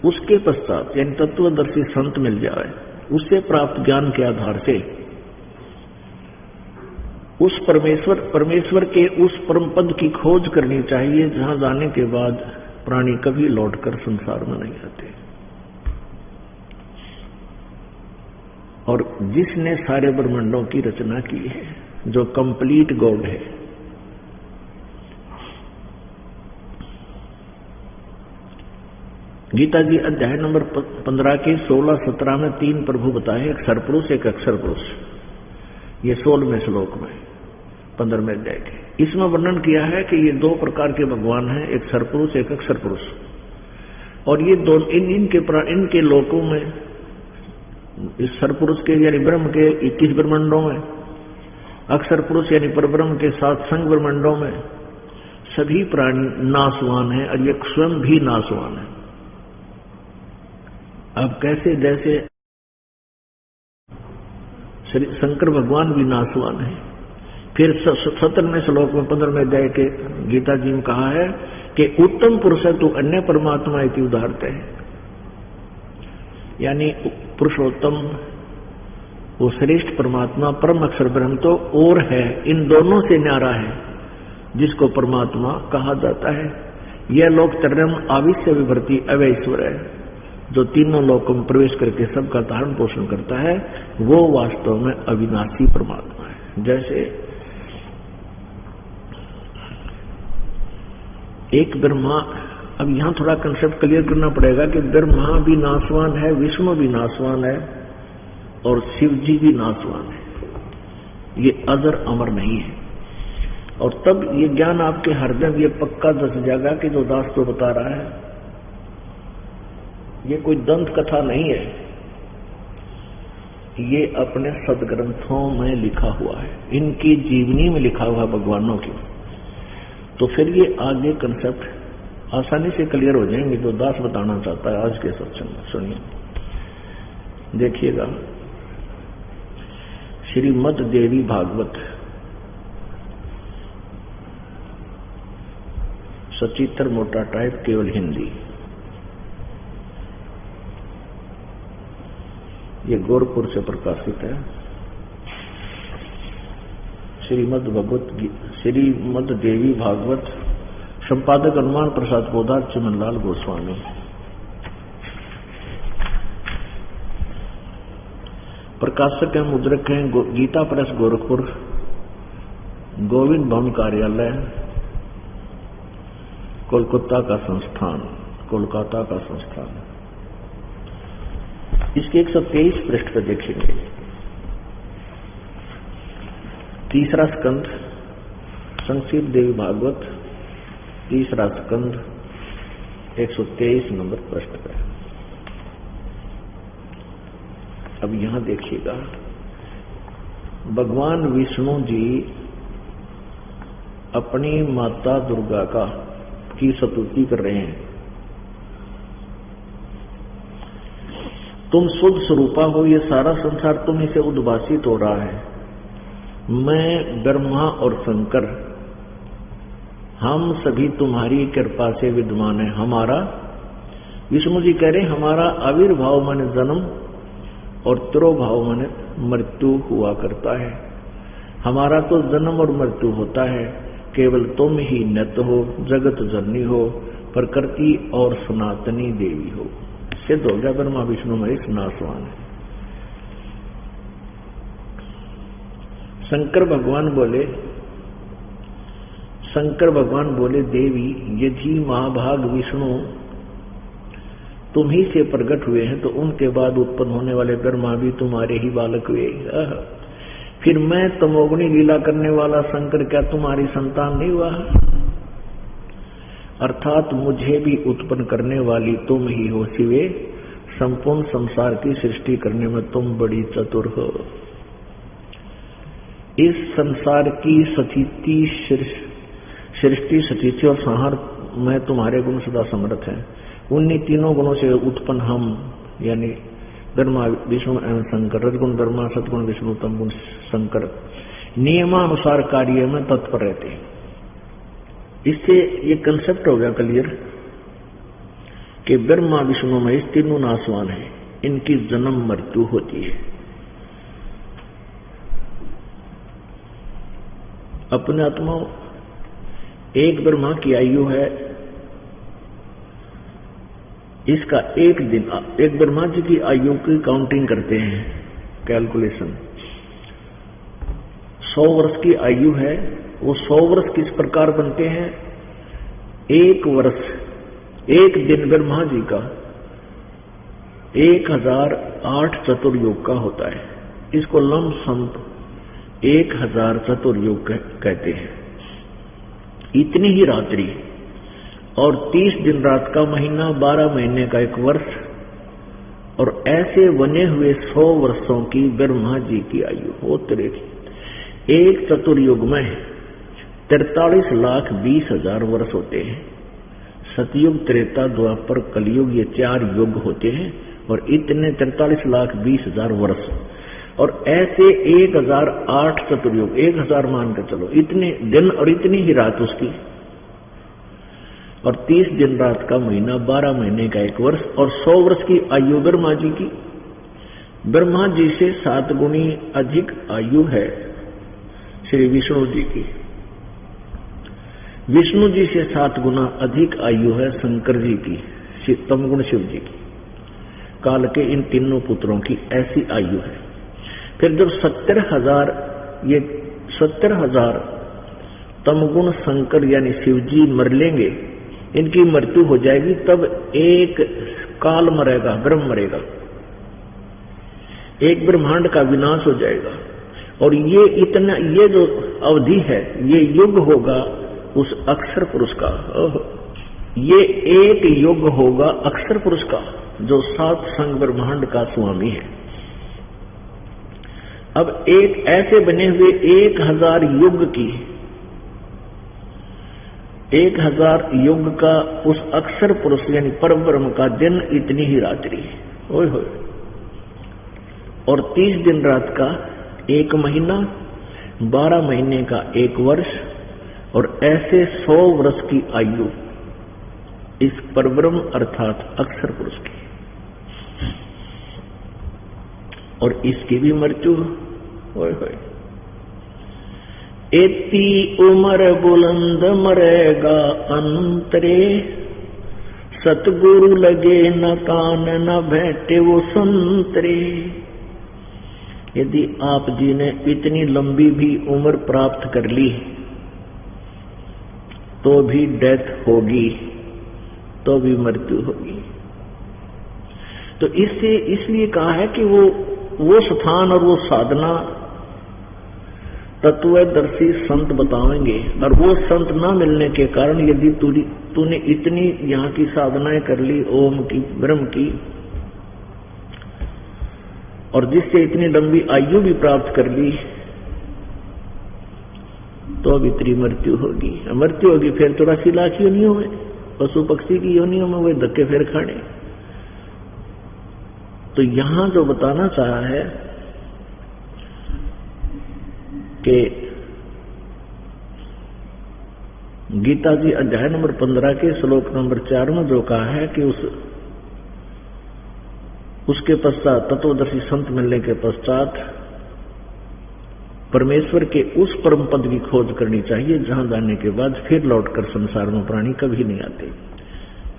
उसके पश्चात यानी तत्वदर्शी संत मिल जाए, उससे प्राप्त ज्ञान के आधार से उस परमेश्वर के उस परम पद की खोज करनी चाहिए, जहां जाने के बाद प्राणी कभी लौटकर संसार में नहीं आते। और जिसने सारे ब्रह्मांडों की रचना की है, जो कंप्लीट गॉड है, गीता जी अध्याय नंबर 15 के 16-17 में 3 प्रभु बताए, एक सरपुरुष, एक अक्षर पुरुष। ये 16वें श्लोक में 15वें अध्याय के इसमें वर्णन किया है कि ये 2 प्रकार के भगवान हैं, एक सरपुरुष, एक अक्षर पुरुष। और ये दोनों इनके लोकों में, इस सरपुरुष के यानी ब्रह्म के 21 ब्रह्मांडों में, अक्षर पुरुष यानी परब्रह्म के 7 संग ब्रह्मांडों में सभी प्राणी नाशवान हैं, और ये स्वयं भी नाशवान है। अब कैसे, जैसे शंकर भगवान भी नाशवान है। फिर 17वें श्लोक में 15वें अध्याय के गीता जी में कहा है कि उत्तम पुरुष है तू अन्य परमात्मा इति उदाहरते है, यानी पुरुषोत्तम, वो श्रेष्ठ परमात्मा परम अक्षर ब्रह्म तो और है, इन दोनों से न्यारा है, जिसको परमात्मा कहा जाता है। यह लोक त्रयम् आविश्य विभर्ति अवैश्वर है, जो तीनों लोकों में प्रवेश करके सबका धारण पोषण करता है, वो वास्तव में अविनाशी परमात्मा है। जैसे एक ब्रह्मा, अब यहां थोड़ा कंसेप्ट क्लियर करना पड़ेगा कि ब्रह्मा भी नाशवान है, विष्णु भी नाशवान है, और शिव जी भी नाशवान है। ये अजर अमर नहीं है। और तब ये ज्ञान आपके हृदय में ये पक्का दस जाएगा कि जो दास तो बता रहा है, ये कोई दंत कथा नहीं है, ये अपने सदग्रंथों में लिखा हुआ है, इनकी जीवनी में लिखा हुआ भगवानों की। तो फिर ये आगे कंसेप्ट आसानी से क्लियर हो जाएंगे जो दास बताना चाहता है आज के सत्संग में। सुनिए, देखिएगा, श्रीमद् देवी भागवत सचित्र मोटा टाइप, केवल हिंदी। ये गोरखपुर से प्रकाशित है। श्रीमद् देवी भागवत, संपादक हनुमान प्रसाद पोदार, चिमनलाल गोस्वामी। प्रकाशक है, मुद्रक हैं गीता प्रेस गोरखपुर, गोविंद भवन कार्यालय, कोलकाता का संस्थान। इसके 123 पृष्ठ पर देखेंगे। तीसरा स्कंध, संक्षिप्त देवी भागवत, तीसरा स्कंध, 123 नंबर पृष्ठ पर। अब यहां देखिएगा, भगवान विष्णु जी अपनी माता दुर्गा की स्तुति कर रहे हैं। तुम शुद्ध स्वरूपा हो, ये सारा संसार तुम्हीं से उद्भासित हो रहा है। मैं ब्रह्मा और शंकर हम सभी तुम्हारी कृपा से विद्यमान है। हमारा, विष्णु जी कह रहे हैं, हमारा आविर्भाव माने जन्म और तिरोभाव माने मृत्यु हुआ करता है। हमारा तो जन्म और मृत्यु होता है, केवल तुम ही नित्य हो, जगत जननी हो, प्रकृति और सनातनी देवी हो। सिद्ध हो गया ब्रह्मा विष्णु महेश नासवान है। शंकर भगवान बोले देवी, यदि महाभाग विष्णु तुम ही से प्रकट हुए हैं तो उनके बाद उत्पन्न होने वाले ब्रह्मा भी तुम्हारे ही बालक हुए। फिर मैं तमोगुणी लीला करने वाला शंकर क्या तुम्हारी संतान नहीं हुआ? अर्थात मुझे भी उत्पन्न करने वाली तुम ही हो शिवे। संपूर्ण संसार की सृष्टि करने में तुम बड़ी चतुर हो। इस संसार की सृष्टि स्थिति और संहार में तुम्हारे गुण सदा समर्थ हैं। उन्हीं तीनों गुणों से उत्पन्न हम यानी ब्रह्मा विष्णु एवं शंकर, रजगुण ब्रह्मा, सतगुण विष्णु, तमगुण शंकर नियमानुसार कार्य में तत्पर रहते हैं। इससे ये कंसेप्ट हो गया क्लियर कि ब्रह्मा विष्णु महेश तीनों नासवान है, इनकी जन्म मृत्यु होती है। अपने आत्मा एक ब्रह्मा की आयु है, इसका एक दिन, एक ब्रह्मा जी की आयु की काउंटिंग करते हैं, कैलकुलेशन 100 वर्ष की आयु है। वो 100 वर्ष किस प्रकार बनते हैं? एक वर्ष, एक दिन ब्रह्मा जी का 1008 चतुर्युग का होता है। इसको लमसम 1000 चतुर्युग कहते हैं। इतनी ही रात्रि और 30 दिन रात का महीना, 12 महीने का एक वर्ष, और ऐसे बने हुए 100 वर्षों की ब्रह्मा जी की आयु होती रहेगी। एक चतुर्युग में 43,20,000 वर्ष होते हैं। सतयुग, त्रेता, द्वापर, कलयुग, ये 4 युग होते हैं और इतने 43,20,000 वर्ष, और ऐसे 1008 चतुर्युग, 1000 मान कर चलो, इतने दिन और इतनी ही रात उसकी, और 30 दिन रात का महीना, 12 महीने का एक वर्ष, और 100 वर्ष की आयु ब्रह्मा जी की। ब्रह्मा जी से 7 गुणी अधिक आयु है श्री विष्णु जी की। विष्णु जी से 7 गुना अधिक आयु है शंकर जी की, तमगुण शिव जी की। काल के इन तीनों पुत्रों की ऐसी आयु है। फिर जब 70,000 तमगुण शंकर यानी शिव जी मर लेंगे, इनकी मृत्यु हो जाएगी, तब एक काल मरेगा, ब्रह्म मरेगा, एक ब्रह्मांड का विनाश हो जाएगा। और ये जो अवधि है, ये युग होगा उस अक्षर पुरुष का। ये एक युग होगा अक्षर पुरुष का, जो 7 संग ब्रह्मांड का स्वामी है। अब एक ऐसे बने हुए 1000 युग की, 1000 युग का उस अक्षर पुरुष यानी परब्रह्म का दिन, इतनी ही रात्रि, ओए होए, और 30 दिन रात का एक महीना, 12 महीने का एक वर्ष, और ऐसे 100 वर्ष की आयु इस परब्रह्म अर्थात अक्षर पुरुष की। और इसकी भी मृत्यु होए होए। एती उम्र बुलंद मरेगा अंतरे, सतगुरु लगे न कान न बैठे वो संतरे। यदि आप जी ने इतनी लंबी भी उम्र प्राप्त कर ली तो भी डेथ होगी, तो भी मृत्यु होगी। तो इसलिए कहा है कि वो स्थान और वो साधना तत्वदर्शी संत बताएंगे, और वो संत ना मिलने के कारण यदि तूने इतनी यहाँ की साधनाएं कर ली, ओम की, ब्रह्म की, और जिससे इतनी लंबी आयु भी प्राप्त कर ली, तो अब इतनी मृत्यु होगी फिर 84 लाख योनियों में, पशु पक्षी की योनियों में वे धक्के फिर खाने। तो यहां जो बताना चाहा है कि गीता जी अध्याय नंबर 15 के श्लोक नंबर 4 में जो कहा है कि उसके पश्चात तत्वदर्शी संत मिलने के पश्चात परमेश्वर के उस परम पद की खोज करनी चाहिए जहां जाने के बाद फिर लौटकर संसार में प्राणी कभी नहीं आते,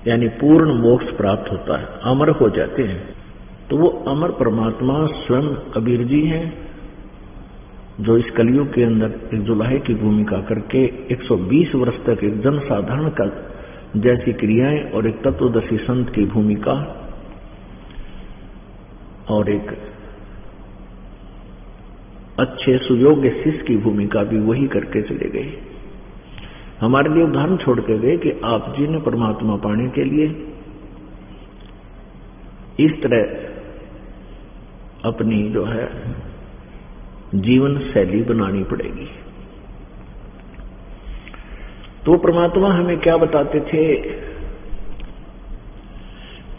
यानी पूर्ण मोक्ष प्राप्त होता है, अमर हो जाते हैं। तो वो अमर परमात्मा स्वयं कबीर जी हैं, जो इस कलयुग के अंदर एक जुलाहे की भूमिका करके 120 वर्ष तक एक जनसाधारण का जैसी क्रियाएं और एक तत्वदर्शी संत की भूमिका और एक अच्छे सुयोग्य शिष्य की भूमिका भी वही करके चले गए। हमारे लिए उदाहरण छोड़ के गए कि आप जी ने परमात्मा पाने के लिए इस तरह अपनी जो है जीवन शैली बनानी पड़ेगी। तो परमात्मा हमें क्या बताते थे,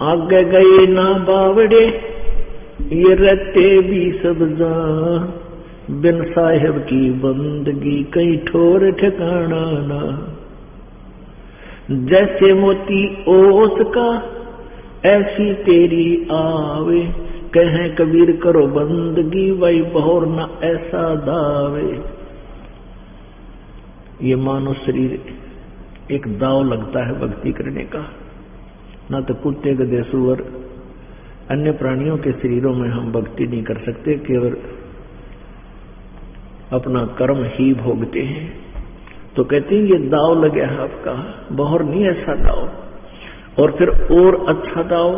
आगे गए ना बावड़े ये रहते भी सब जा, बिन साहेब की बंदगी कहीं ठोर ठिकाना ना, जैसे मोती ओस का ऐसी तेरी आवे, कहें कबीर करो बंदगी वही बहुर न ऐसा दावे। ये मानव शरीर एक दाव लगता है भक्ति करने का, ना तो कुत्ते गधे सुअर अन्य प्राणियों के शरीरों में हम भक्ति नहीं कर सकते, केवल अपना कर्म ही भोगते हैं। तो कहते हैं ये दाव लगे है आपका, बहुर नहीं ऐसा दाव। और फिर और अच्छा दाव,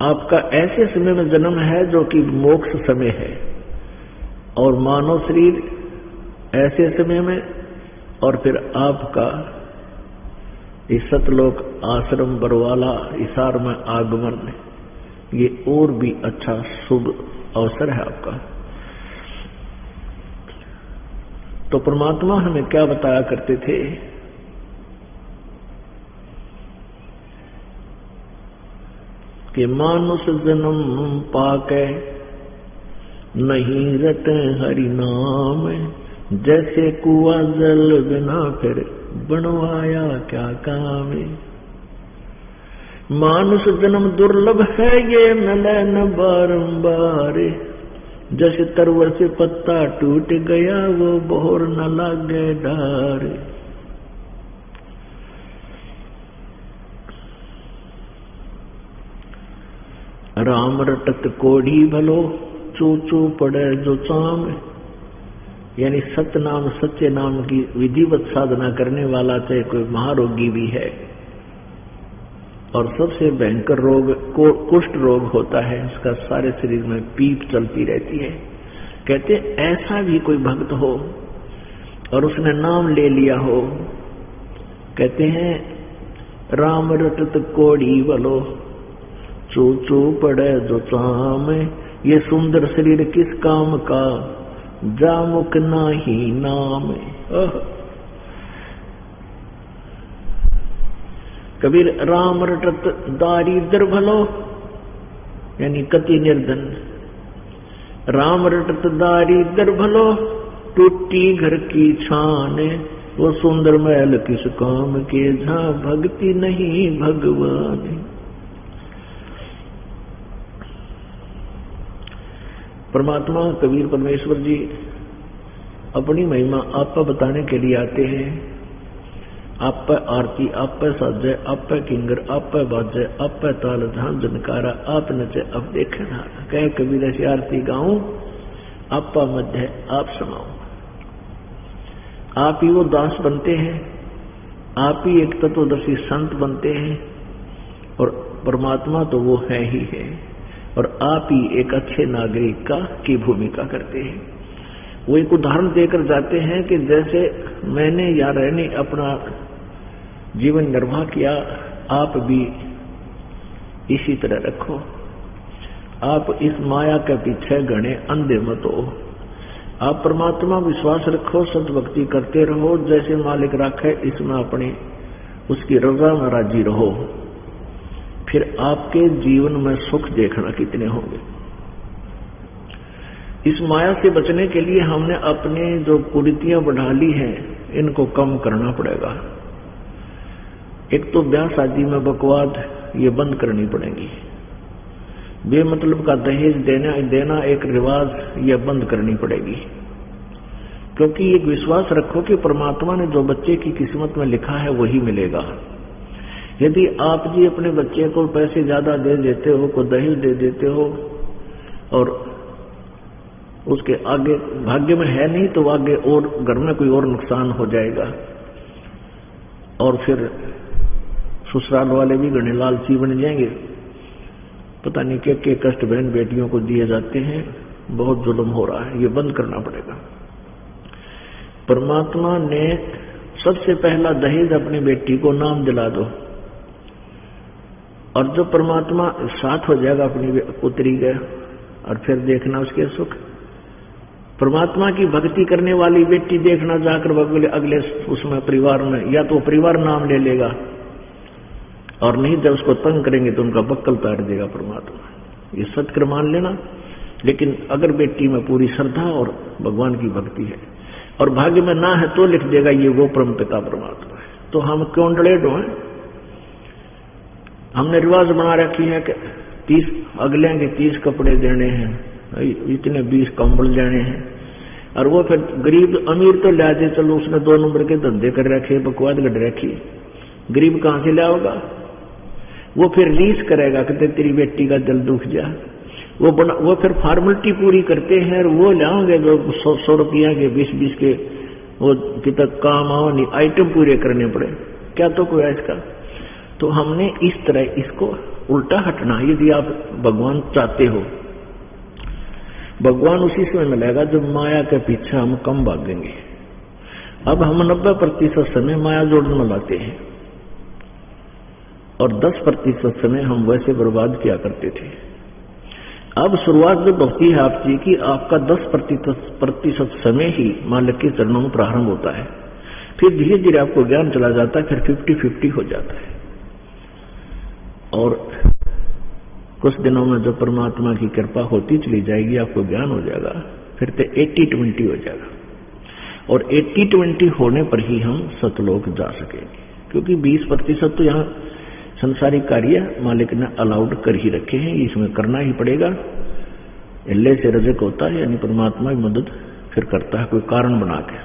आपका ऐसे समय में जन्म है जो कि मोक्ष समय है, और मानव शरीर ऐसे समय में, और फिर आपका इस सतलोक आश्रम बरवाला इसार में आगमन, ये और भी अच्छा शुभ अवसर है आपका। तो परमात्मा हमें क्या बताया करते थे कि मानुष जन्म पाके नहीं रटे हरि नाम, जैसे कुआ जल बिना फिर बनवाया क्या काम। मानुष जन्म दुर्लभ है ये मिले न बारंबार, जैसे तरवर से पत्ता टूट गया वो बहुर न लागे डार। राम रटत कोढ़ी भलो चू चू पड़े जो चाम, यानी सत्य नाम सच्चे नाम की विधिवत साधना करने वाला चाहे कोई महारोगी भी है और सबसे भयंकर रोग कुष्ठ रोग होता है, उसका सारे शरीर में पीप चलती रहती है, कहते ऐसा भी कोई भक्त हो और उसने नाम ले लिया हो, कहते हैं राम रटत कोढ़ी भलो चू चू पड़े जो चाम, ये सुंदर शरीर किस काम का जामुक नाही नाम। कबीर राम रटत दारिद्र भलो, यानी कति निर्धन, राम रटत दारिद्र भलो टूटी घर की छान, वो सुंदर महल किस काम के जहां भक्ति नहीं भगवान। परमात्मा कबीर परमेश्वर जी अपनी महिमा आप पर बताने के लिए आते हैं। आप पर आरती, आप पर साजे, आप पर किंगर, आप पर बाजे, आप पर ताल झाम जनकारा, आप नचे अब देखे ना, कह कबीर ऐसी आरती गाऊं आप पर मध्य आप समाऊं। आप ही वो दास बनते हैं, आप ही एक तत्वदर्शी संत बनते हैं, और परमात्मा तो वो है ही है, और आप ही एक अच्छे नागरिक की भूमिका करते हैं। वो एक उदाहरण देकर जाते हैं कि जैसे मैंने या रहने अपना जीवन निर्वाह किया, आप भी इसी तरह रखो। आप इस माया के पीछे घने अंधे मत हो। आप परमात्मा विश्वास रखो, सद्भक्ति करते रहो, जैसे मालिक रखे इसमें अपनी उसकी रजा में राजी रहो। फिर आपके जीवन में सुख देखना कितने होंगे। इस माया से बचने के लिए हमने अपने जो कुरीतियां बढ़ा ली हैं इनको कम करना पड़ेगा। एक तो ब्याह शादी में बकवाद ये बंद करनी पड़ेगी। बेमतलब का दहेज देना एक रिवाज यह बंद करनी पड़ेगी। क्योंकि एक विश्वास रखो कि परमात्मा ने जो बच्चे की किस्मत में लिखा है वही मिलेगा। यदि आप जी अपने बच्चे को पैसे ज्यादा दे देते हो, को दहेज दे देते हो और उसके आगे भाग्य में है नहीं तो आगे और घर में कोई और नुकसान हो जाएगा। और फिर ससुराल वाले भी घने लालची बन जाएंगे। पता नहीं क्या कष्ट बहन बेटियों को दिए जाते हैं। बहुत जुल्म हो रहा है, ये बंद करना पड़ेगा। परमात्मा ने सबसे पहला दहेज अपनी बेटी को नाम दिला दो, और जब परमात्मा साथ हो जाएगा अपनी पुत्री के, और फिर देखना उसके सुख। परमात्मा की भक्ति करने वाली बेटी देखना जाकर अगले उसमें परिवार में या तो परिवार नाम ले लेगा, और नहीं जब उसको तंग करेंगे तो उनका बक्कल तार देगा परमात्मा। ये सत्य मान लेना। लेकिन अगर बेटी में पूरी श्रद्धा और भगवान की भक्ति है और भाग्य में ना है तो लिख देगा ये वो परमपिता परमात्मा है। तो हम क्यों डरे डोए? हमने रिवाज बना रखी है कि 30 अगले के 30 कपड़े देने हैं, इतने 20 कंबल देने हैं, और वो फिर गरीब अमीर तो ला दे, चलो उसने 2 नंबर के धंधे कर रखे, बकवाद गढ़ रखी, गरीब कहां से लाओगा? वो फिर रीस करेगा कि तेरी बेटी का दिल दुख जा। वो फिर फॉर्मेलिटी पूरी करते हैं और वो लाओगे जो 100 रुपया के 20 के वो कितना काम आओ नहीं आइटम पूरे करने पड़े, क्या तो कोई है इसका। तो हमने इस तरह इसको उल्टा हटना। यदि आप भगवान चाहते हो, भगवान उसी समय मिलेगा जब माया के पीछे हम कम भागेंगे। अब हम 90% समय माया जोड़ने में लाते हैं और 10% समय हम वैसे बर्बाद किया करते थे। अब शुरुआत जब होती है आपकी कि आपका 10% समय ही मालिक के चरणों में प्रारंभ होता है, फिर धीरे धीरे आपको ज्ञान चला जाता है, फिर 50-50 हो जाता है। और कुछ दिनों में जब परमात्मा की कृपा होती चली जाएगी, आपको ज्ञान हो जाएगा, फिर तो 80-20 हो जाएगा। और 80-20 होने पर ही हम सतलोक जा सकेंगे, क्योंकि 20% तो यहाँ संसारिक कार्य मालिक ने अलाउड कर ही रखे हैं, इसमें करना ही पड़ेगा। इल्ले से रजक होता है, यानी परमात्मा की मदद फिर करता है कोई कारण बना के।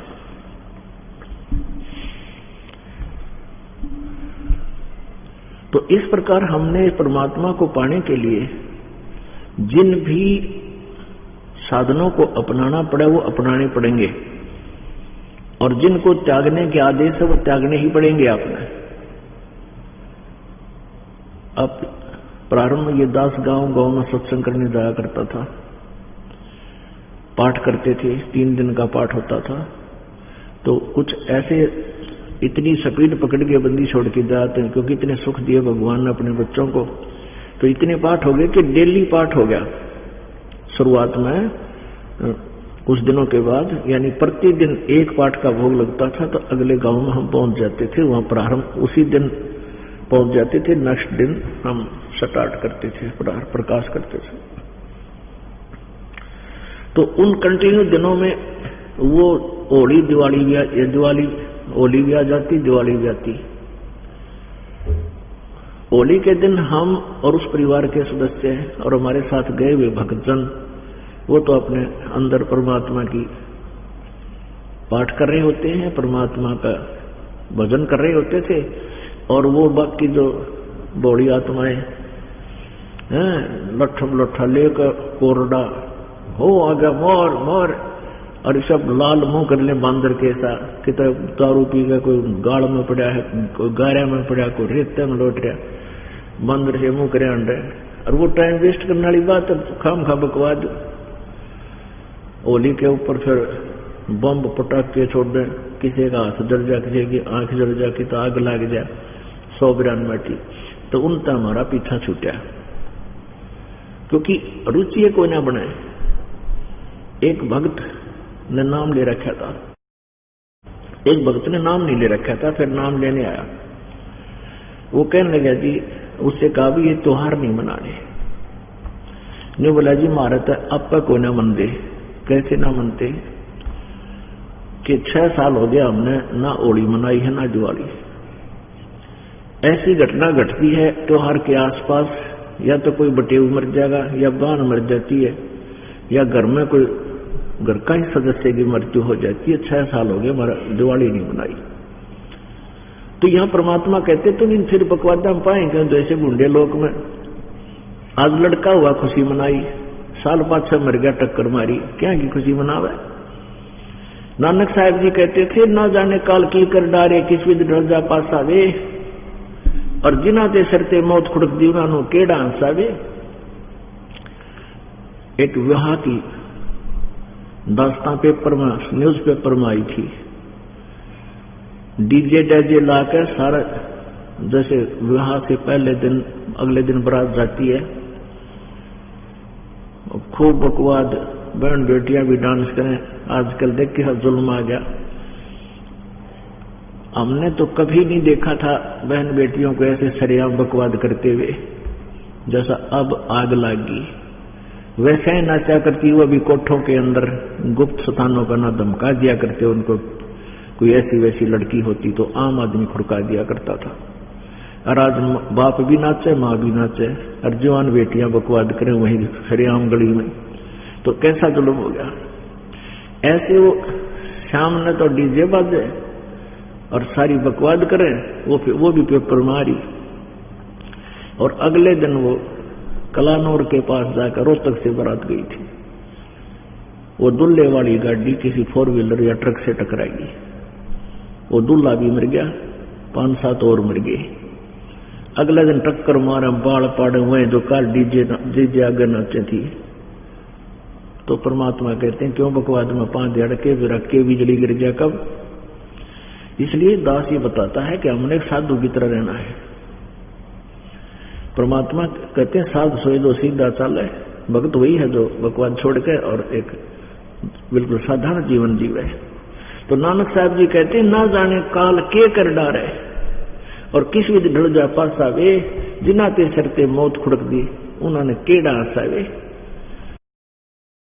तो इस प्रकार हमने परमात्मा को पाने के लिए जिन भी साधनों को अपनाना पड़े वो अपनाने पड़ेंगे, और जिनको त्यागने के आदेश है वो त्यागने ही पड़ेंगे आपने। अब प्रारंभ में ये दास गांव में सत्संग करने जाया करता था, पाठ करते थे, 3 दिन का पाठ होता था। तो कुछ ऐसे इतनी स्पीड पकड़ के बंदी छोड़ के जाते हैं, क्योंकि इतने सुख दिए भगवान ने अपने बच्चों को, तो इतने पाठ हो गए कि डेली पाठ हो गया। शुरुआत में कुछ दिनों के बाद, यानी प्रतिदिन 1 पाठ का भोग लगता था, तो अगले गांव में हम पहुंच जाते थे। वहां प्रारंभ उसी दिन पहुंच जाते थे, नेक्स्ट दिन हम स्टार्ट करते थे, प्रकाश करते थे। तो उन कंटिन्यू दिनों में वो होली भी आ जाती, दिवाली भी आती। होली के दिन हम और उस परिवार के सदस्य और हमारे साथ गए हुए भक्तजन, वो तो अपने अंदर परमात्मा की पाठ कर रहे होते हैं, परमात्मा का भजन कर रहे होते थे। और वो बाकी जो बौड़ी आत्माएं हैं, लट्ठा लेकर कोरडा हो आ गया मोर मोर, और सब लाल मुंह कर ले बांदर के ऐसा कि तो दारू पी गया, कोई गाड़ में पड़ा है, कोई गारा में पड़ा, कोई रेते में लौट रहा, बांदर से मुंह करे अंडे। और वो टाइम वेस्ट करने वाली बात है, खाम खा बकवाद। होली के ऊपर फिर बम पटाखे छोड़ दे, किसी का हाथ जल जा, किसी की आंख जल जा, कि तो आग लग जा, 100 बैठी, तो उनका हमारा पीछा छूटा। क्योंकि रुचि कोई ना बने। एक भक्त ने नाम ले रखा था, एक भक्त ने नाम नहीं ले रखा था, फिर नाम लेने आया। वो कहने लगा जी, उससे कहा भी ये त्योहार नहीं मनाने। ने बोला जी मारा तो आपका कोई ना मन दे। कैसे ना मनते कि 6 साल हो गया हमने ना होली मनाई है ना दिवाली। ऐसी घटना घटती है त्योहार के आसपास, या तो कोई बटेऊ मर जाएगा, या बहन मर जाती है, या घर में कोई घर का ही सदस्य की मृत्यु हो जाती है। 6 साल हो गए हमारा दिवाली नहीं मनाई। तो यहाँ परमात्मा कहते तुम इन फिर बकवादा में पाएंगे जैसे गुंडे लोक में। आज लड़का हुआ खुशी मनाई, साल पाछा मर गया टक्कर मारी, क्या की खुशी मनावे। नानक साहब जी कहते थे ना जाने काल की कर डारे किस विध ढल जा पासावे, और जिना ते सरते मौत खुड़क दी उन्होंने केड़ा हंसावे। एक विवाह की दास्तां पेपर में, न्यूज पेपर में आई थी। डीजे डाजे लाकर सारा, जैसे विवाह के पहले दिन अगले दिन बारात जाती है, खूब बकवाद, बहन बेटियां भी डांस करें। आजकल देख के जुल्म आ गया। हमने तो कभी नहीं देखा था बहन बेटियों को ऐसे सरेआम बकवाद करते हुए, जैसा अब आग लगी वैसे ही नाचा करती। वो भी कोठों के अंदर गुप्त स्थानों का ना धमका दिया करते उनको। कोई ऐसी वैसी लड़की होती तो आम आदमी खुड़का दिया करता था। और आज बाप भी नाचे, माँ भी नाचे, और जवान बेटियां बकवाद करें वहीं सरेआम गली में, तो कैसा जुल्म हो गया। ऐसे वो शाम ने तो डीजे बाजे और सारी बकवाद करें, वो भी पेपर मारी। और अगले दिन वो कलानौर के पास जाकर रोहतक से बारात गई थी। वो दूल्हे वाली गाड़ी किसी 4 व्हीलर या ट्रक से टकराई। वो दूल्हा भी मर गया, 5-7 और मर गए। अगले दिन टक्कर मारे, बाल पाड़े हुए जो काल डीजे आगे नाचे थी। तो परमात्मा कहते हैं क्यों बकवाद में 5 दिहाड़ के भी रख के बिजली गिर गया कब। इसलिए दास ये बताता है कि हमने एक साधु की तरह रहना है। परमात्मा कहते हैं साधु सोए जो सीधा चाले। भक्त वही है जो बकवाद छोड़ के और एक बिल्कुल साधारण जीवन जीवे। तो नानक साहब जी कहते हैं ना जाने काल के कर डारे, और किस विधि ढल जा पासा वे, जिना ते सरते मौत खुड़क दी उन्होंने केड़ा हंसावे।